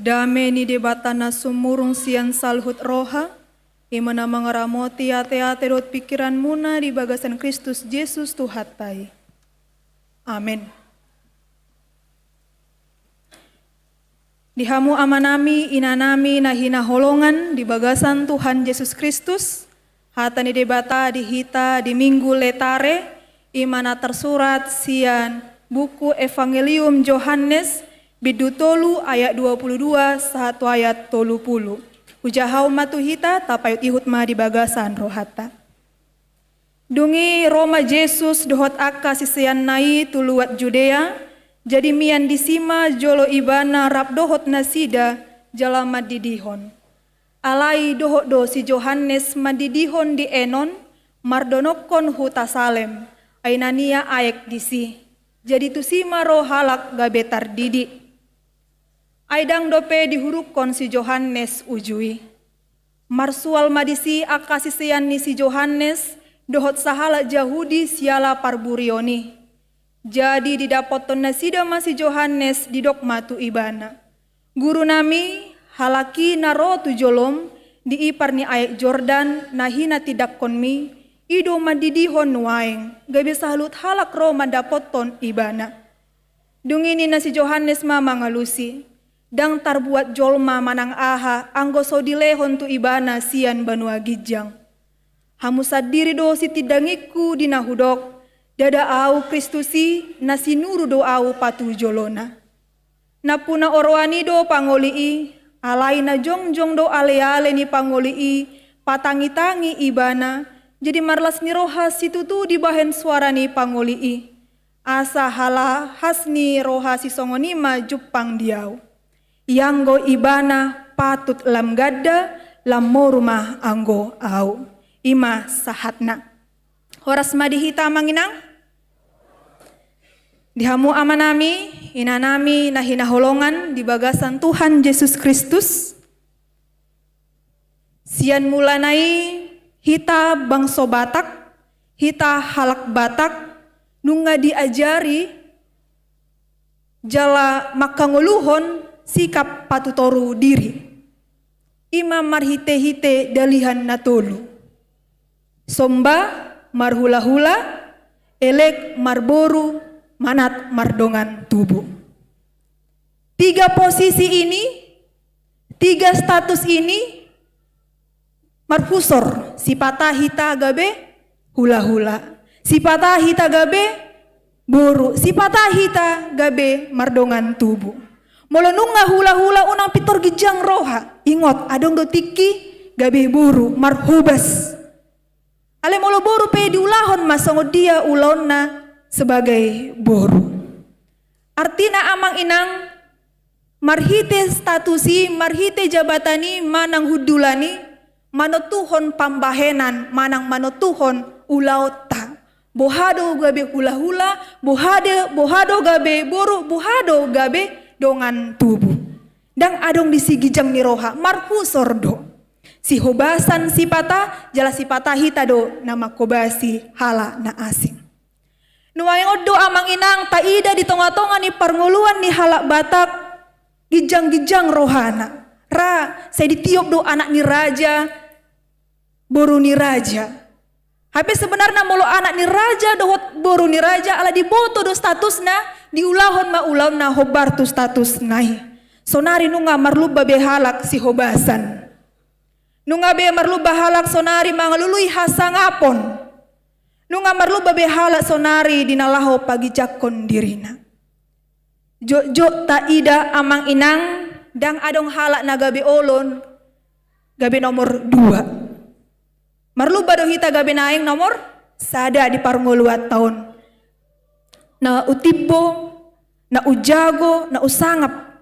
Dame ni debatana sumurung sian salhut roha, imana mangaramoti ate-ate dot pikiran muna di bagasan Kristus Yesus Tuhatai. Amin. Dihamu amanami inanami nahina holongan di bagasan Tuhan Yesus Kristus, hatani debata dihita di minggu letare, imana tersurat sian buku Evangelium Yohanes bidutolu ayat 22 satu ayat 30. Ujahau matuhita tapayut ihut ma di bagasan rohata. Dungi Roma Yesus dohot aka sisian nai tuluat Judea, jadi mian disima jolo ibana rap dohot nasida jala madidihon. Alai dohot do si Johannes madidihon di Enon, mardonokon huta Salem, ainania aek disi. Jadi tusima roh halak gabetar didi. Aidang dope dihurukon si Johannes ujui. Marsual madisi akasisian ni si Johannes, dohot sahala Jahudi siala parburioni. Jadi didapoton nasida masih Johannes didok matu ibana. Guru nami halaki naro tu jolom diipar ni aek Jordan nahina tidak konmi ido madidihon nuaeng gabe sahalut halak ro mandapoton ibana. Dungini nasi Johannes mama ngalusi. Dang tarbuat jolma manang aha anggo sodilehon tu ibana sian banua gijang. Hamu sadiri do si tidangiku dinahudok. Dada au Kristusi nasi nuru do au patu jolona. Napuna orwani do pangolii, alai na jongjong do ale-ale ni pangolii, patangi-tangi ibana, jadi marlas ni roha situ tu dibahen suara ni pangolii. Asa hala hasni roha si songonima jupang diau. Yanggo ibana patut lam gadda, lam morumah anggo au. Ima sahatna. Horas madihita manginang? Dihamu amanami, inanami nahina holongan di bagasan Tuhan Yesus Kristus. Sian mulanai hita bangso Batak, hita halak Batak, nunga diajari jala makanguluhon sikap patutoru diri. Ima marhite-hite dalihan natolu. Somba marhula-hula, elek marboru, manat mardongan tubuh. 3 posisi ini, 3 status ini marhusor, sipata hita gabe hula-hula, sipata hita gabe boru, sipata hita gabe mardongan tubuh. Molo nunga hula-hula unang pitor gijang roha, ingot adong do tiki gabe boru marhubas. Ale molo boru pe diulahon masongo dia ulonna sebagai boru. Artina amang inang marhite statusi, marhite jabatani manang hudulani, manotuhon pambahenan, manang manotuhon ulauta. Bohado gabe hula-hula, bohado gabe boru, bohado gabe dongan tubuh. Dang adong disigijang ni roha, marhusor do. Si hobasan sipata, jala sipata hita do nama kobasi hala na asing. Nuwayang odo amang inang taida di tonga-tonga ni parnguluan ni halak Batak gijang-gijang rohana. Ra, saya ditiup do anak ni raja, boru ni raja. Tapi sebenarnya molo anak ni raja dohot boru ni raja ala diboto do statusna diulahon ma ulam na hobar tu status nai. Sonari nunga marluba behalak si hobasan. Nunga be marluba halak sonari mangalului hasangapon. Nunga marluba behalak sonari dinalaho pagi jakon dirina. Jok taida amang inang dang adong halak na gabe olon gabe nomor 2. Marluba do hita gabe naeng nomor sada di parngoluat tahun. Na utibo, na ujago, na usangap.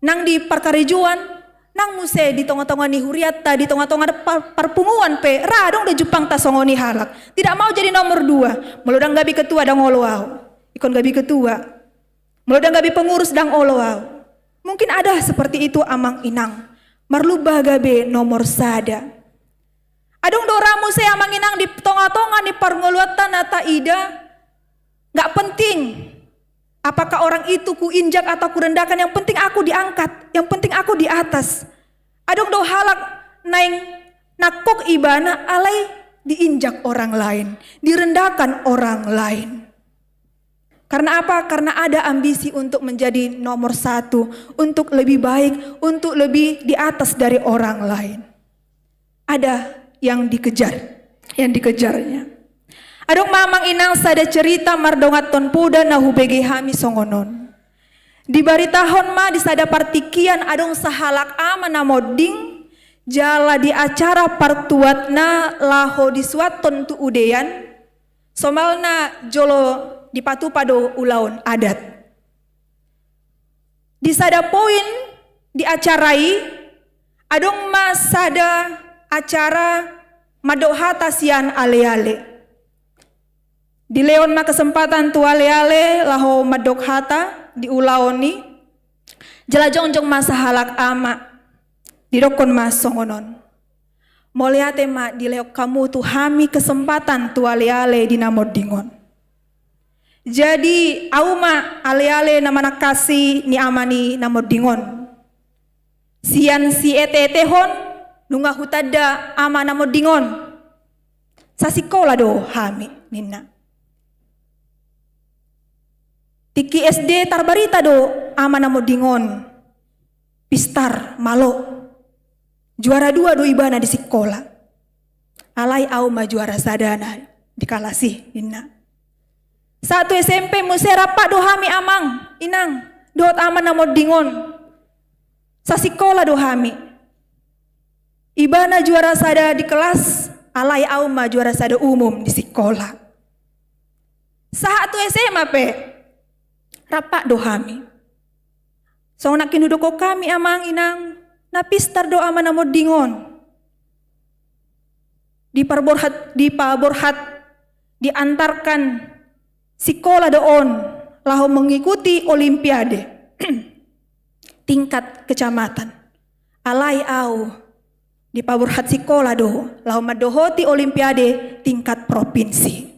Nang di parkarijuan, nang muse di tonga-tonga ni huriata, di tonga-tonga parpunguan pe, radong da jupang tasongoni halak. Tidak mau jadi nomor 2. Melodang gabi ketua dang oloau. Ikon gabi ketua. Melodang gabi pengurus dang oloau. Mungkin ada seperti itu amang inang. Marluba gabe nomor sada. Adong doramu saya amang inang di tonga-tonga ni parngoluatan nata ida. Gak penting. Apakah orang itu ku injak atau ku rendahkan, yang penting aku diangkat, yang penting aku di atas. Adong do halak naing nakok ibana alai diinjak orang lain, direndahkan orang lain. Karena apa? Karena ada ambisi untuk menjadi nomor satu, untuk lebih baik, untuk lebih di atas dari orang lain. Ada yang dikejar, yang dikejarnya. Adong mamang inang sada cerita mardongat ton puda na hubege hami songonon. Di baritahon ma di sada partikian adong sahalak ama na moding jala di acara partuatna laho di suaton tu udean somalna jolo di patu pado ulaun adat. Di sada poin di acarai adong ma sada acara madohata sian ale-ale. Di leon ma kesempatan tu ale-ale laho madok hata di ulaoni jelajongjong masa halak ama dirokon ma songonon. Moliate ma di leok kamu tu hami kesempatan tu ale-ale di namod dingon. Jadi au ma ale-ale nama nakasi ni amani namod dingon. Sian si etetehon nunga hutada ama namod dingon. Sasikola do hami ninna. Tiki SD tarbarita do ama namo dingon pistar malo juara 2 do ibana di sekolah alai au ma juara sadana di kalasi inna. 1 SMP musera pak do hami amang inang dot ama namo dingon sa sekolah do hami ibana juara sada di kelas alai au ma juara sada umum di sekolah. Saat 1 SMA pe rapak dohami. So nak kinudoko kami amang inang napistar do ama namo dingon. Di paborhat diantarkan sekolah doon laho mengikuti olimpiade tingkat kecamatan. Alai au di paborhat sekolah do laho madohoti olimpiade tingkat provinsi.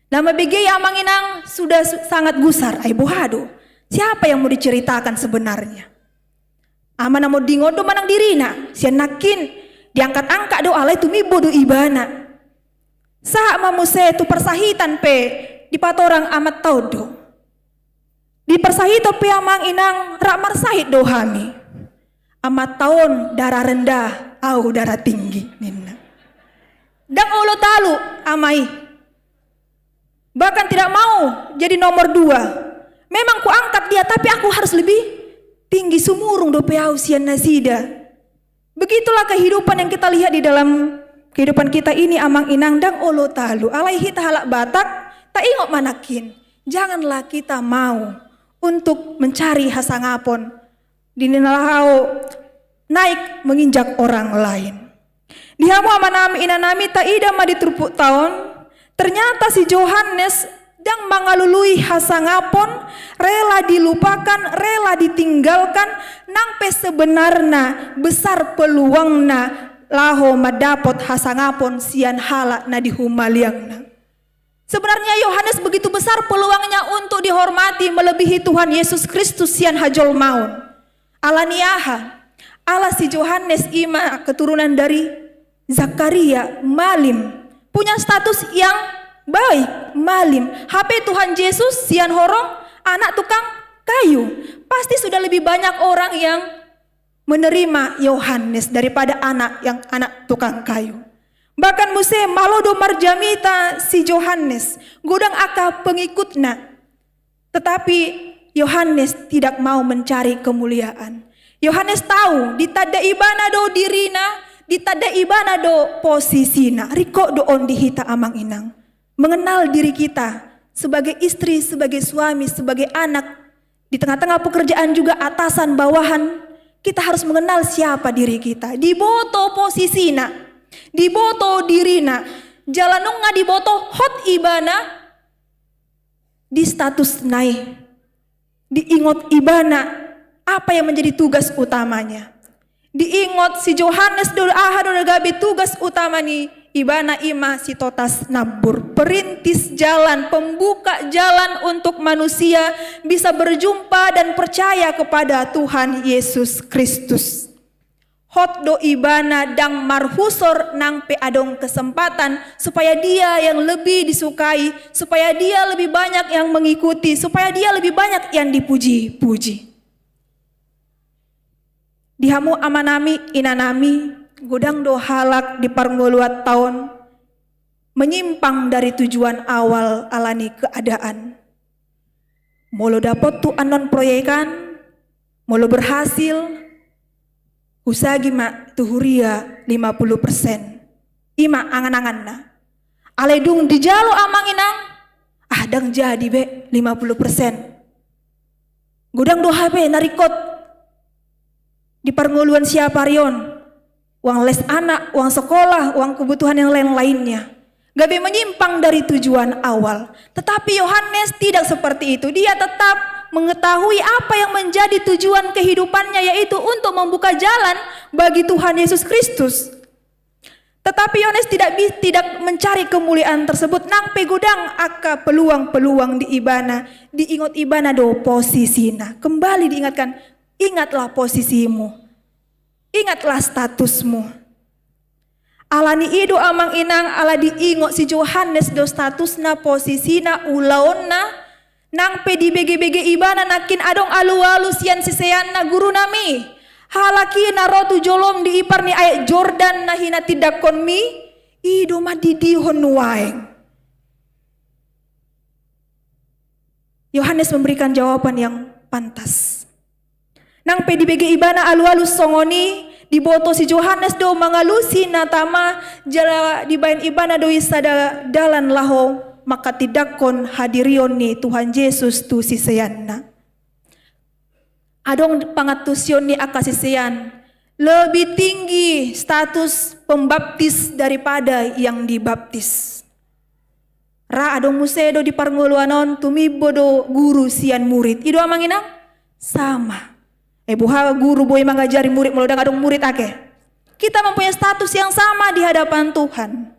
Nama BG amang inang sudah sangat gusar, ay bohado. Siapa yang mau diceritakan sebenarnya? Ama namo dingon do manang dirina, sian nakin diangkat-angkat do alai tumibo do ibana. Saat mamuse tu persahitan pe di patorang amat tau do. Di persahito pe amang inang rak marsahit do hami. Amat tahun darah rendah, au darah tinggi ninna. Dang ulo talu amai. Bahkan tidak mau jadi nomor 2. Memang ku angkat dia, tapi aku harus lebih tinggi sumurung do peau sian nasida. Begitulah kehidupan yang kita lihat di dalam kehidupan kita ini amang inang dang olo talu. Alaihi tahalak batak, tak ingok manakin. Janganlah kita mau untuk mencari hasangapon. Dininalahau naik menginjak orang lain. Dihamu amanami inanami tak ida ma ditrupuk tahun. Ternyata si Yohanes dang mangalului hasangapon, rela dilupakan, rela ditinggalkan, nang pe sebenarnya besar peluangna laho madapot hasangapon sian halak na dihumaliangna. Sebenarnya Yohanes begitu besar peluangnya untuk dihormati melebihi Tuhan Yesus Kristus sian hajol maun. Alaniaha, ala si Yohanes ima keturunan dari Zakaria, malim. Punya status yang baik, malim. HP Tuhan Yesus sian horong anak tukang kayu. Pasti sudah lebih banyak orang yang menerima Yohanes daripada anak tukang kayu. Bahkan muse malodo marjamita si Yohanes godang aka pengikutna. Tetapi Yohanes tidak mau mencari kemuliaan. Yohanes tahu ditada ibana do dirina, ditada ibana do posisina. Riko do on dihita amang inang. Mengenal diri kita sebagai istri, sebagai suami, sebagai anak. Di tengah-tengah pekerjaan juga atasan, bawahan. Kita harus mengenal siapa diri kita. Diboto posisina, diboto dirina. Jalanunga diboto hot ibana. Di status naik. Diingot ibana. Apa yang menjadi tugas utamanya. Diingot si Yohanes do aha do gabi tugas utama ni ibana ima sitotas nabur, perintis jalan, pembuka jalan untuk manusia bisa berjumpa dan percaya kepada Tuhan Yesus Kristus. Hot do ibana dang marhusor nang pe adong kesempatan supaya dia yang lebih disukai, supaya dia lebih banyak yang mengikuti, supaya dia lebih banyak yang dipuji-puji. Dihamu amanami inanami gudang do halak di parngoluat tahun menyimpang dari tujuan awal alani keadaan. Molo dapot tu anon proyekan, molo berhasil, usagi ma tuhuria 50%. Ima angan-angan na. Aledung di jalo amang inang, dang jadi be 50%. Gudang do HP narikot di parngoluan siapa rion. Uang les anak, uang sekolah, uang kebutuhan yang lain-lainnya. Gabe menyimpang dari tujuan awal. Tetapi Yohanes tidak seperti itu. Dia tetap mengetahui apa yang menjadi tujuan kehidupannya, yaitu untuk membuka jalan bagi Tuhan Yesus Kristus. Tetapi Yohanes tidak mencari kemuliaan tersebut. Nang pegudang aka peluang-peluang di ibana, diingat ibana do posisina. Kembali diingatkan, ingatlah posisimu, ingatlah statusmu. Alani idu amang inang ala diingot si Yohanes do statusna posisina ulaonna. Nang pedi bege-bege ibana nakin adong alu-alu sian sisean na guru nami. Halaki na rotu jolom di ipar ni ayat Jordan na hina tidak konmi. Ido madidihon waeng. Yohanes memberikan jawaban yang pantas. Nang pedi bege ibana alu-alu songoni. Diboto si Yohanes do mangalusi natama jala dibain ibana do isada dalan laho. Maka tidak kon hadirion ni Tuhan Yesus tu siseyanna. Adong pangatusion ni akasiseyan lebih tinggi status pembaptis daripada yang dibaptis. Ra adong musedo di parngoluanon tumibodo guru sian murid. Ido amanginang sama. Buha guru boy mangajari murid mulodang adong murid ake. Kita mempunyai status yang sama di hadapan Tuhan.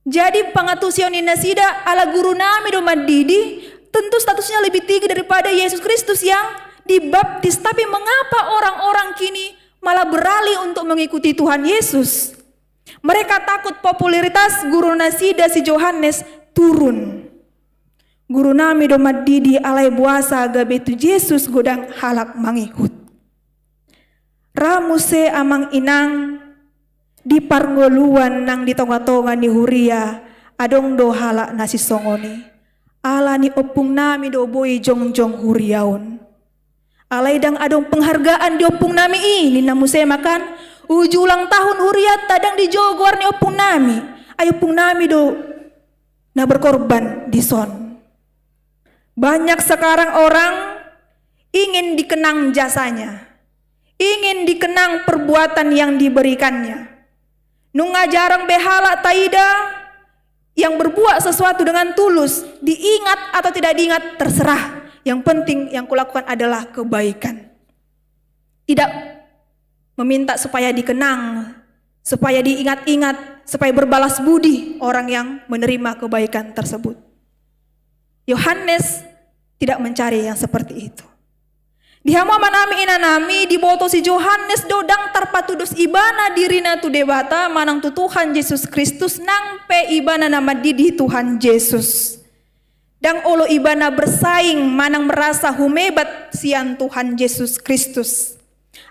Jadi pangatusion inasida ala guru nami do madidi tentu statusnya lebih tinggi daripada Yesus Kristus yang dibaptis. Tapi mengapa orang-orang kini malah beralih untuk mengikuti Tuhan Yesus? Mereka takut popularitas guru nasida si Yohanes turun. Guru nami do madidi alai buasa gabe tu Yesus godang halak mangikut. Ramuse amang inang di parngoluan nang di tonga-tonga ni huria adong do halak nasi songoni. Ala ni opung nami do boy jong-jong huriaun. Alai dang adong penghargaan di opung nami ini namu saya makan uju ulang tahun huria tadang di jogor ni opung nami. Ayo opung nami do na berkorban di son. Banyak sekarang orang ingin dikenang jasanya, ingin dikenang perbuatan yang diberikannya. Nunga jarang behala taida yang berbuat sesuatu dengan tulus, diingat atau tidak diingat terserah. Yang penting yang kulakukan adalah kebaikan. Tidak meminta supaya dikenang, supaya diingat-ingat, supaya berbalas budi orang yang menerima kebaikan tersebut. Yohanes tidak mencari yang seperti itu. Di hama manami inanami diboto si Yohanes dodang tarpatudos ibana dirina tu debata manang tu Tuhan Yesus Kristus nang pe ibana nama didi Tuhan Yesus. Dang olo ibana bersaing manang merasa humebat sian Tuhan Yesus Kristus.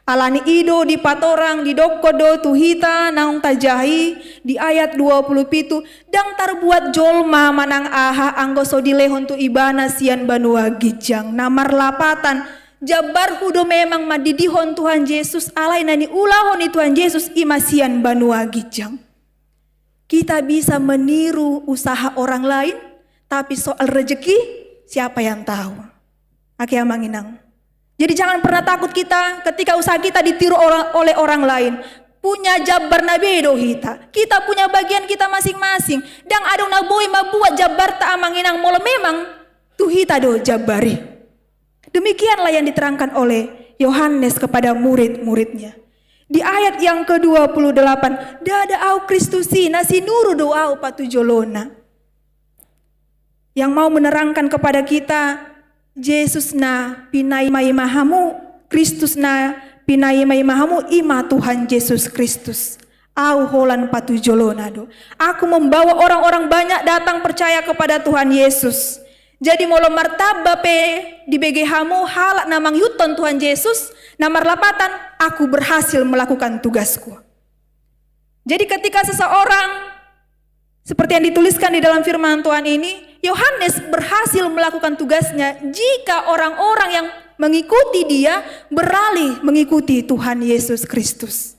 Alani ido di patorang di dokodo tuhita nang tajahi di ayat 27 dang tarbuat jolma manang aha anggoso dilehon tu ibana sian banua gijang namar lapatan. Jabar hudo memang madidihon Tuhan Yesus alai nani ulahon ni Tuhan Yesus imasian banua gijang. Kita bisa meniru usaha orang lain, tapi soal rezeki siapa yang tahu? Aki amanginang. Jadi jangan pernah takut kita ketika usaha kita ditiru oleh orang lain. Punya jabar nabi do kita punya bagian kita masing-masing. Dang adong naboy mabuat jabar ta amanginang molo memang tu hita do jabari. Demikianlah yang diterangkan oleh Yohanes kepada murid-muridnya. Di ayat yang ke-28, dada au Kristusi nasi nuru doa patu jolona. Yang mau menerangkan kepada kita, Yesus na pinai mai mahamu, Kristus na pinai mai mahamu ima Tuhan Yesus Kristus. Au holan patu jolona do. Aku membawa orang-orang banyak datang percaya kepada Tuhan Yesus. Jadi molo martaba pe di BGH-mu halak namang yuton Tuhan Yesus, namar lapatan aku berhasil melakukan tugasku. Jadi ketika seseorang seperti yang dituliskan di dalam firman Tuhan ini, Yohanes berhasil melakukan tugasnya jika orang-orang yang mengikuti dia beralih mengikuti Tuhan Yesus Kristus.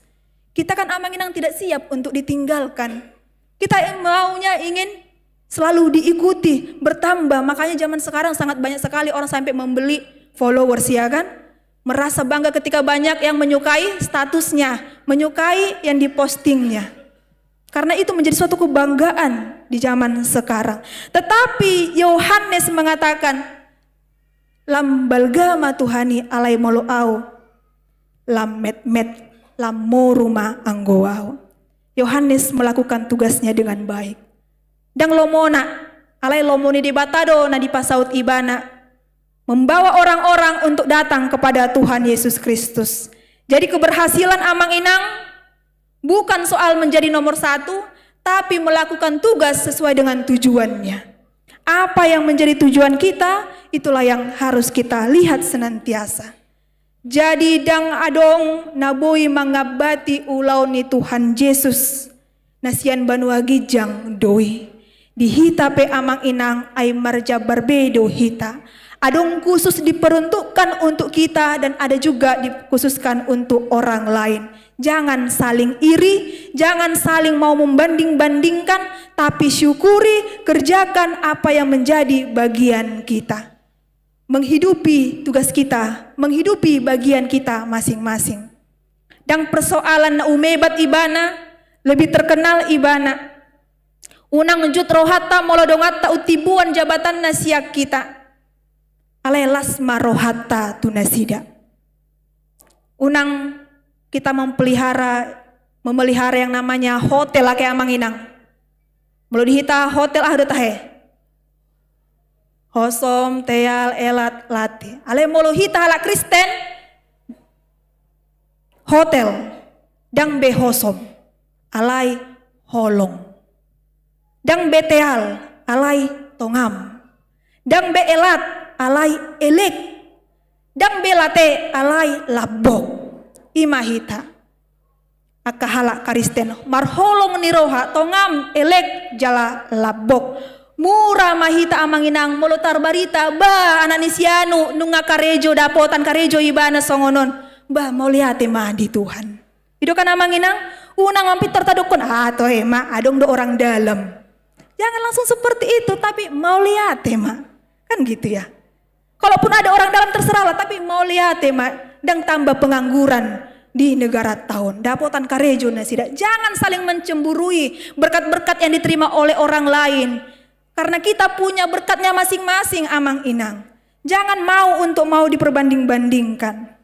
Kita kan amanginang tidak siap untuk ditinggalkan. Kita maunya ingin selalu diikuti, bertambah. Makanya zaman sekarang sangat banyak sekali orang sampai membeli followers, ya kan? Merasa bangga ketika banyak yang menyukai statusnya, menyukai yang dipostingnya. Karena itu menjadi suatu kebanggaan di zaman sekarang. Tetapi Yohanes mengatakan, lam balgama Tuhani alai moloau, lam met lam moruma anggoau. Yohanes melakukan tugasnya dengan baik. Dan lomona, alai lomoni di batado na di pasaut ibana, membawa orang-orang untuk datang kepada Tuhan Yesus Kristus. Jadi keberhasilan Amang Inang bukan soal menjadi nomor satu, tapi melakukan tugas sesuai dengan tujuannya. Apa yang menjadi tujuan kita, itulah yang harus kita lihat senantiasa. Jadi dang adong naboi mangabati ulau ni Tuhan Yesus, nasian banua gijang doi. Di hita pe Amang Inang ay marja barbedo hita. Adong khusus diperuntukkan untuk kita dan ada juga dikhususkan untuk orang lain. Jangan saling iri, jangan saling mau membanding-bandingkan, tapi syukuri, kerjakan apa yang menjadi bagian kita. Menghidupi tugas kita, menghidupi bagian kita masing-masing. Dan persoalan na umebat ibana, lebih terkenal ibana. Unang njut rohata molodongata utibuan jabatan nasiak kita. Alelas marohata tunasida. Unang kita memelihara yang namanya hotel ake Amang Inang. Mulu dihita hotel ahdo tahe. Hosom teal elat lati. Ale mulu hita halak Kristen hotel dang be hosom alai holong. Dang beteal alai tongam, dang be elat alai elek, dang be late alai labok, imahita. Akahala karisten marholong niroha tongam elek jala labok. Mura mahita Amang Inang molotar barita ba ananisianu nunga karejo dapotan karejo ibana songonon ba mau lihat mah di Tuhan. Itu kan Amang Inang unang ampit tertadukun atau ema adong do orang dalam. Jangan langsung seperti itu, tapi mau lihat tema, kan gitu ya. Kalaupun ada orang dalam terserahlah, tapi mau lihat tema dan tambah pengangguran di negara tahun. Dapotan karejo nasida. Jangan saling mencemburui berkat-berkat yang diterima oleh orang lain, karena kita punya berkatnya masing-masing Amang Inang. Jangan mau diperbanding-bandingkan.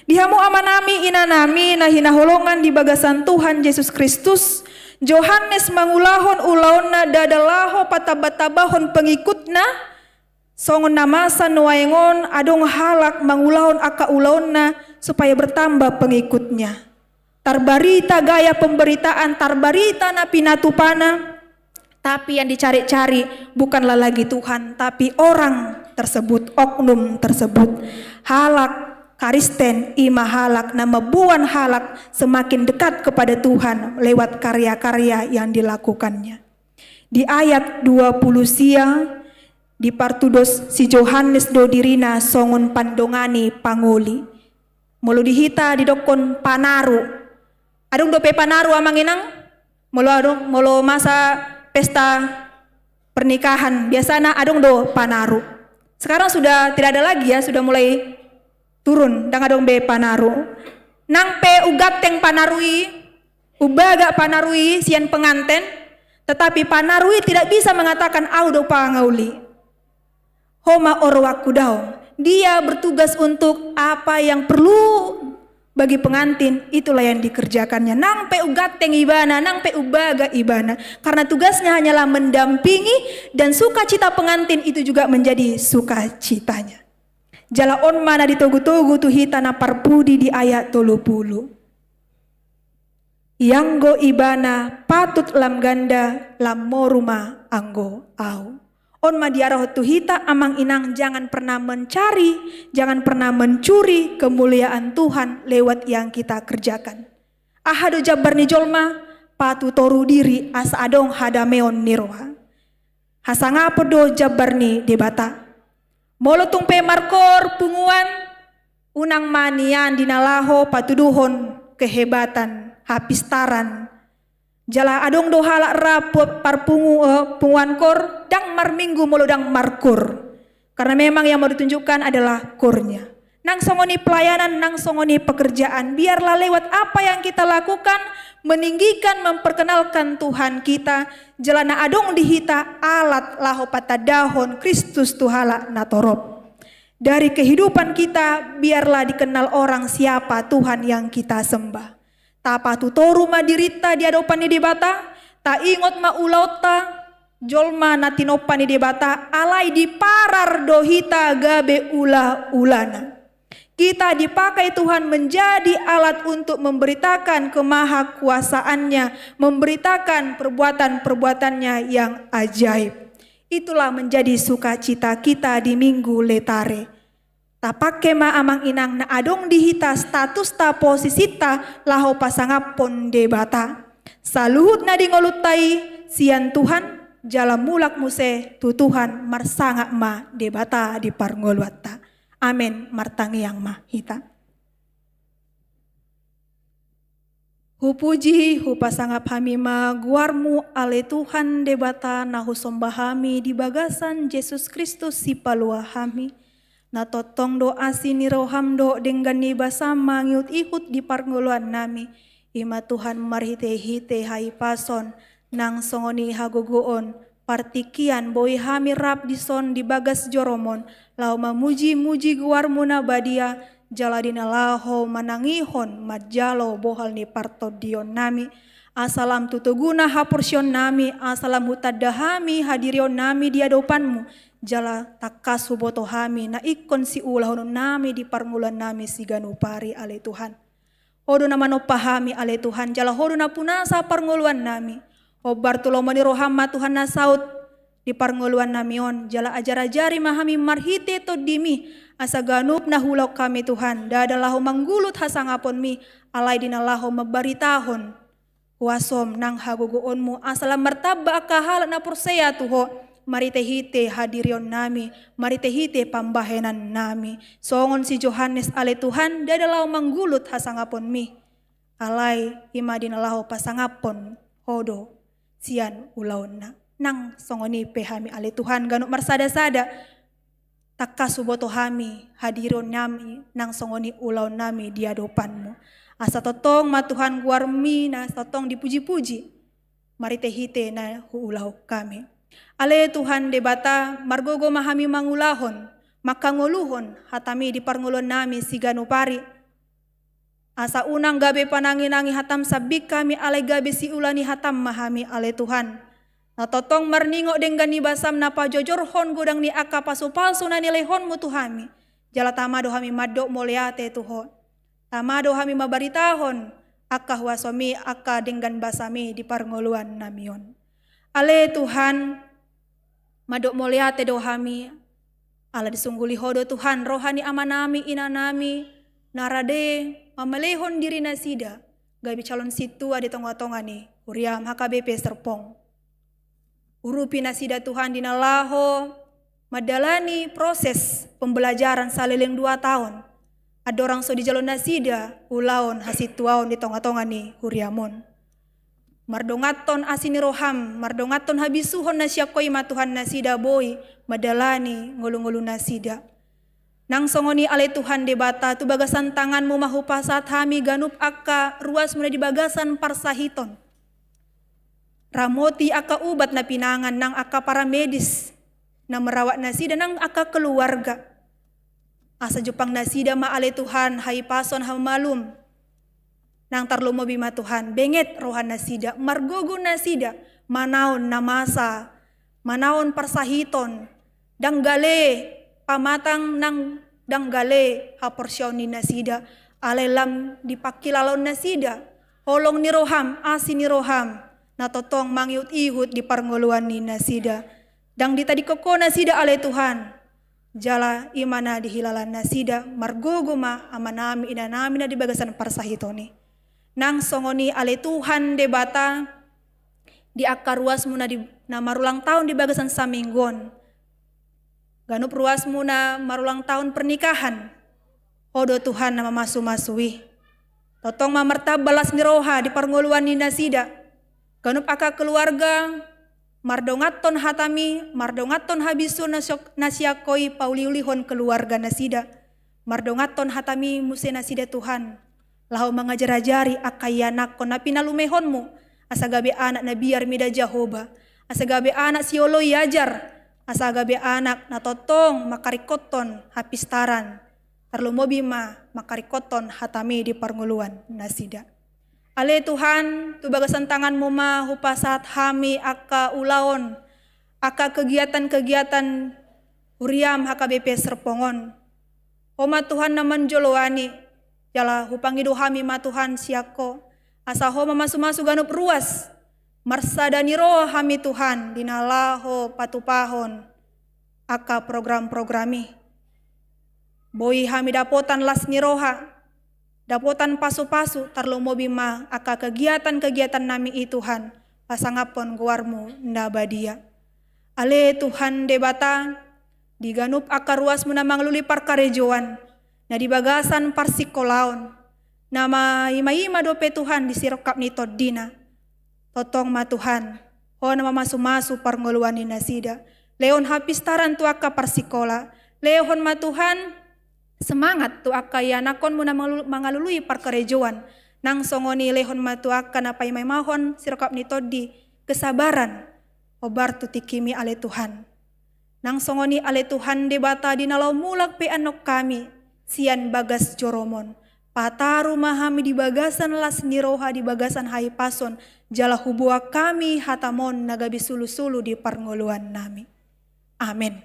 Dihamu amanami inanami nahina holongan di bagasan Tuhan Yesus Kristus. Yohanes mangulahon ulauna dadalaho patabatabahon pengikutna songon namasa nuayengon adong halak mangulahon aka ulauna supaya bertambah pengikutnya. Tarbarita gaya pemberitaan, tarbarita na pinatupana, tapi yang dicari-cari bukanlah lagi Tuhan, tapi orang tersebut, oknum tersebut. Halak Karisten ima halak nama buan halak semakin dekat kepada Tuhan lewat karya-karya yang dilakukannya. Di ayat 20 sia di partudos si Yohanes do dirina songon pandongani pangoli. Mulu dihita di dokon panaru. Adong dope panaru Amang Inang. Mulu masa pesta pernikahan biasanya adong do panaru. Sekarang sudah tidak ada lagi ya, sudah mulai turun dang adong be panaru. Nang pe ugat teng panarui, ubaga panarui sian penganten, tetapi panarui tidak bisa mengatakan audo pangauli. Homa orwaku daong. Dia bertugas untuk apa yang perlu Bagi pengantin itulah yang dikerjakannya. Nang pe ugateng ibana, nang pe ubaga ibana. Karena tugasnya hanyalah mendampingi dan sukacita pengantin itu juga menjadi sukacitanya. Jala on mana ditogu-togu tu hitana parpudi di ayat 30. Yanggo ibana patut lam ganda lam moruma anggo au. On madiarah tuhita amang inang jangan pernah mencari, jangan pernah mencuri kemuliaan Tuhan lewat yang kita kerjakan. Ahado jabar ni jolma patu toru diri asa adong hadameon niroha. Hasanga podo jabar ni debata. Molotung pe markor punguan unang manian dinalaho patuduhon kehebatan hapistaran. Jala adong do halak rapot parpungu punguan kor dang mar minggu molodang markur. Karena memang yang mau ditunjukkan adalah kurnya. Nang songoni pelayanan, nang songoni pekerjaan, biarlah lewat apa yang kita lakukan meninggikan, memperkenalkan Tuhan kita. Jalana adong dihita alat laho patadahon Kristus tuhala natorop. Dari kehidupan kita biarlah dikenal orang siapa Tuhan yang kita sembah. Tapa tutoru madirita di adopan ni debata, ta ingot ma ulauta, jolma natinopan ni debata, alai diparar dohita gabe ula-ulana. Kita dipakai Tuhan menjadi alat untuk memberitakan kemahakuasaannya, memberitakan perbuatan-perbuatannya yang ajaib. Itulah menjadi sukacita kita di Minggu Letare. Tapake ma amang inang na adong dihita status ta posisi ta laho pasangapon debata. Saluhut na dingolutai sian Tuhan jala mulak muse tu Tuhan marsangak ma debata di parngoluata. Amin martangi yang ma hita. Hupuji hupasangap hami ma guarmu ale Tuhan debata nahu sombahami di bagasan Yesus Kristus si palua hami. Na totong do asini roham do dengan ni basama ngiut ikut di parngoluan nami. Ima Tuhan marhite-hite hai pason nang songoni hagogoon. Partikian boy hami rap dison di bagas joromon. Lau mamuji-muji guarmu na badia. Jaladina laho manangihon majalo bohal ni partodion nami. Asalam tutuguna hapursion nami. Asalam hutadahami hadirion nami di adopanmu. Jala takasu boto hami na ikon si ulah nami di parmulan nami si ganupari ale Tuhan. Hodo na manopahami ale Tuhan jala hodo na punasa parnguluan nami. O Bartolomeo rohama Tuhan na saut di parnguluan nami on jala ajar-ajari mahami marhite to dimi asa ganup na hulaw kami Tuhan. Dadalaho manggulut hasangapon mi alay dinalaho mabaritahon. Wasom nang haguguonmu asalam martaba akahala na porseya tuho. Maritehite hadirion nami, maritehite pambahenan nami. Songon si Johannes ale Tuhan, dadalaw manggulut hasangapon mi. Alay imadinalaho pasangapon, hodo, sian ulaon na. Nang songoni pehami ale Tuhan, ganuk marsada-sada. Takasuboto hami, hadiron nami, nang songoni ulaon nami di adopanmu. Asa totong matuhan guarmi na totong dipuji-puji. Maritehite na huulaw kami. Ale Tuhan debata margogo mahami mangulahon, makanguluhon hatami di parngulon nami si ganupari. Asa unang gabe pananginangi hatam sabik kami ale gabe si ulani hatam mahami ale Tuhan. Natotong marningo dengan ni basam napa jojorhon gudang ni aka pasu-palsu na nilehon mu Tuhami. Jala tamado hami madok moleate tuho. Tamado hami mabaritahon aka huasomi aka dengan basami di parnguluan namion. Ale Tuhan madok moliate dohami ala disungguli hodo Tuhan rohani amanami inanami narade mamalehon diri nasida gabi calon situ adi tonga-tongani uriam HKBP Serpong urupi nasida Tuhan dinalaho madalani proses pembelajaran salileng 2 tahun ada orang so di jalon nasida ulaon hasituaon di tonga-tongani uriamon mardongaton asini roham, mardongaton habisuhon nasyakoi matuhan nasida boy, madalani ngulu-ngulu nasida. Nang songoni ale Tuhan debata tu bagasan tanganmu mahupasat hami ganup akka ruas muna di bagasan parsahiton. Ramoti akka ubat na pinangan nang akka para medis na merawat nasida nang akka keluarga. Asa jupang nasida ma ale Tuhan hai pason hamalum nang tarlumo bima Tuhan, benget rohan nasida, margogo nasida, manaon namasa, manaon parsahiton, danggale, pamatang nang danggale haporsyon ni nasida, alelam dipakilalon nasida, holong ni roham, asin ni roham, natotong mangiut-ihut di parngoluan ni nasida, dang ditadi koko nasida ale Tuhan, jala imana dihilalan nasida, margogo ma amanami inanami na di bagasan parsahitoni. Nang songoni ale Tuhan debata di akar ruas muna di na marulang tahun di bagasan saminggon. Ganup ruas muna marulang tahun pernikahan. Hodo Tuhan nama masu-masui. Totong mamerta balas niroha di parngoluan ni nasida. Ganup aka keluarga mardongaton hatami, mardongaton habisu nasiakoi pauliulihon keluarga nasida. Mardongaton hatami muse nasida Tuhan. Lahu mengajar-ajari akayanak kon na pinalumehonmu, asagabe anak na biar mida Jehovah, asagabe anak siolo yajar, asagabe anak na totong makarikoton hapistaran, tarlumobima makarikoton hatami di parnguluan nasida. Ale Tuhan, tu bagasan tanganmu ma hupasat hami aka ulaon, aka kegiatan-kegiatan huriam HKBP Serpongon. Homa Tuhan naman jolowani, jala hupangido hami ma Tuhan siako, asa homa masu-masu ganup ruas, marsadani roh hami Tuhan, dinalaho patupahon, aka program-programi. Boi hami dapotan las niroha, dapotan pasu-pasu tarlumobi ma aka kegiatan-kegiatan nami i Tuhan, pasangapon guarmu nabadia. Ale Tuhan debata, diganup aka ruas munamang luli parkarejoan, na di bagasan parsikolaon, nama ima-ima dope Tuhan di sirokap ni todina, totong ma Tuhan, ho nama masu-masu parngoluan ni nasida, leon hapistaran tu aka parsikola, leon ma Tuhan, semangat tu aka yanakon muna mangalului parkarejoan, nang songoni lehon ma tu aka na paimahon sirokap ni todi, kesabaran, obar tu tikimi ale Tuhan. Nang songoni ale Tuhan debata dinalau mulak pe anok kami, sian bagas joromon, pataru mahami di bagasan las niroha di bagasan hai pason, jala hubua kami hatamon nagabi sulu-sulu di parngoluan nami. Amin.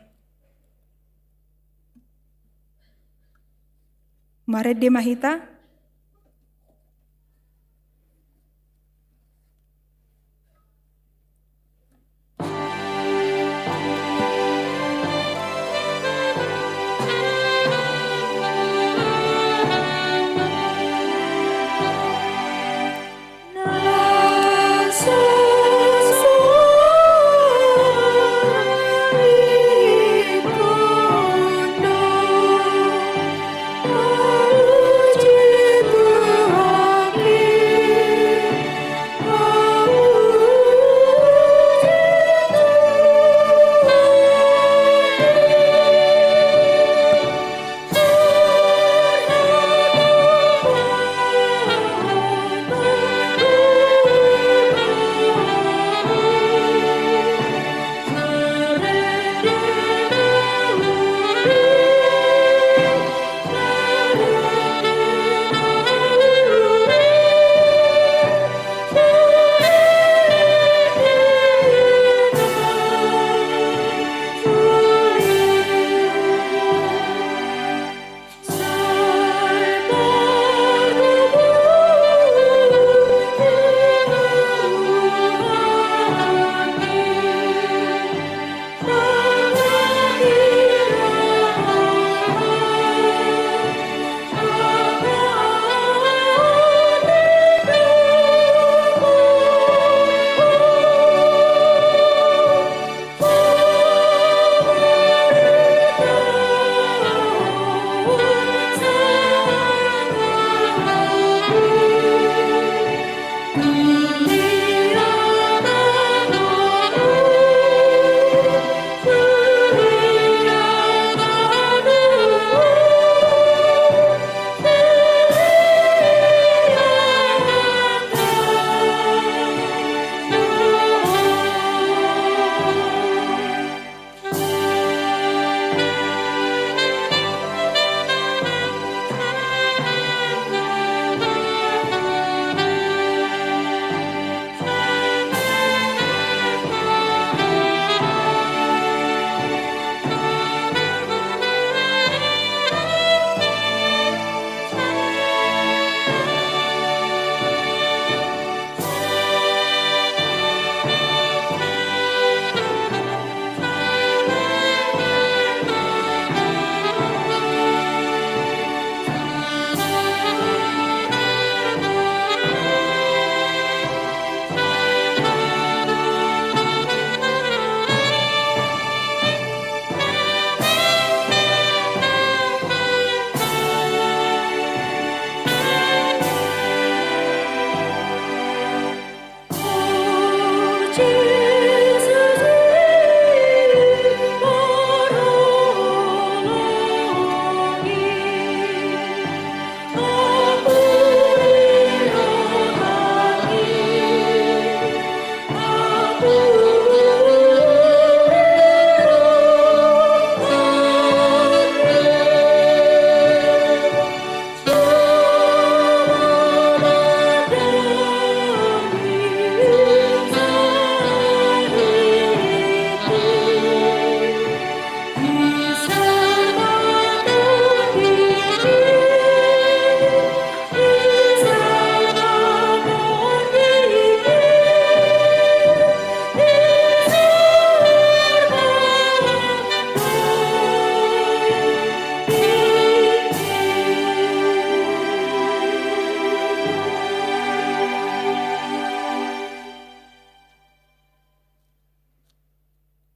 Mare de mahita. Aluji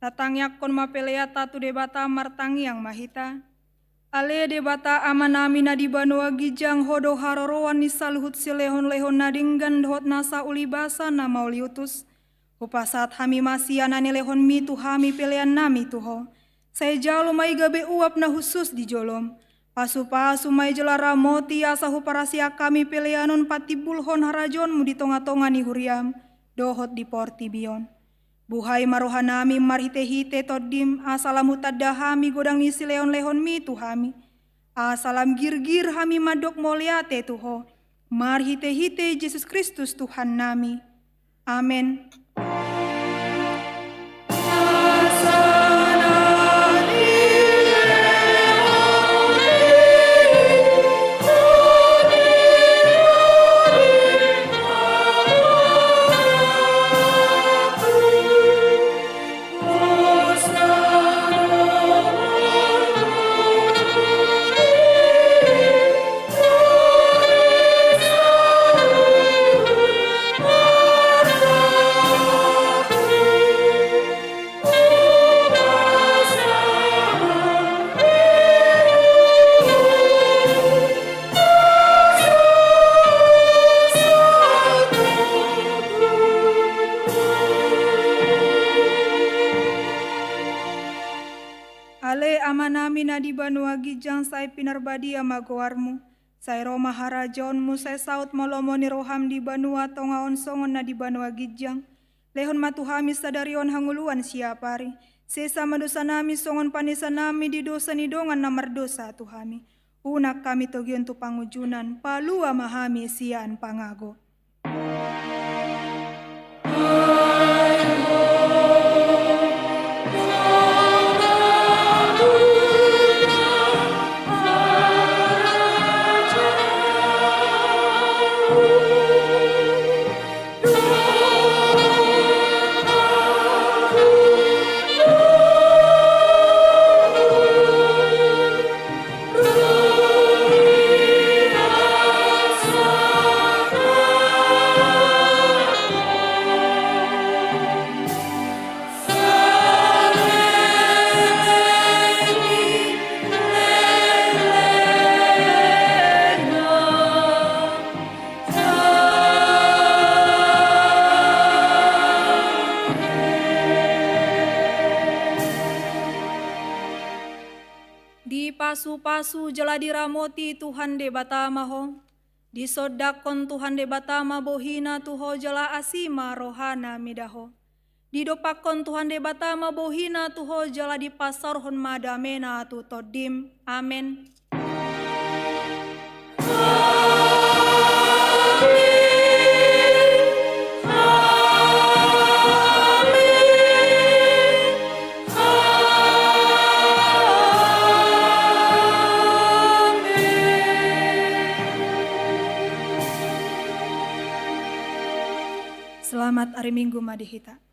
Datang yakon mapelea tatu debata martangi yang mahita. Ale debata amanami na di banua gijang hodo harorowan ni saluhut silehon-lehon nadinggan dohot nasa ulibasa na mauliutus. Upasat hami masih anani lehon mi tu hami pelean nami tuho. Saya jalo mai gabe uap na khusus di jolom. Pasu-pasu mai jelara moti asahu parasia kami peleanon patibulhon harajon mu di tonga-tonga ni huriam. Dohot di porti bion. Buhay marohanami marhite-hite todim asalam hutadahami godang nisi leon-lehon mi tuhami. Asalam gir-gir hami madok moliate tuho. Marhite-hite Yesus Kristus Tuhan nami. Amin. Ale amanami na di banua gijang say pinarbadi amagoarmu. Say Roma harajonmu say saut molomo ni roham di banua tongaon songon na di banua gijang. Lehon matuhami sadarion hanguluan siapari. Sesa madosa nami songon panisa nami di dosa ni dongan na mardosa tuhami. Unak kami togion tu pangujunan palua mahami sian pangago. Di pasu-pasu jela diramoti Tuhan de batamaho. Di sodakon Tuhan de batama bohina tuho jela asima rohana midaho. Di dopakon Tuhan de batama bohina tuho jela di pasar hon madamena tu todim. Amin. Selamat hari Minggu Madihita.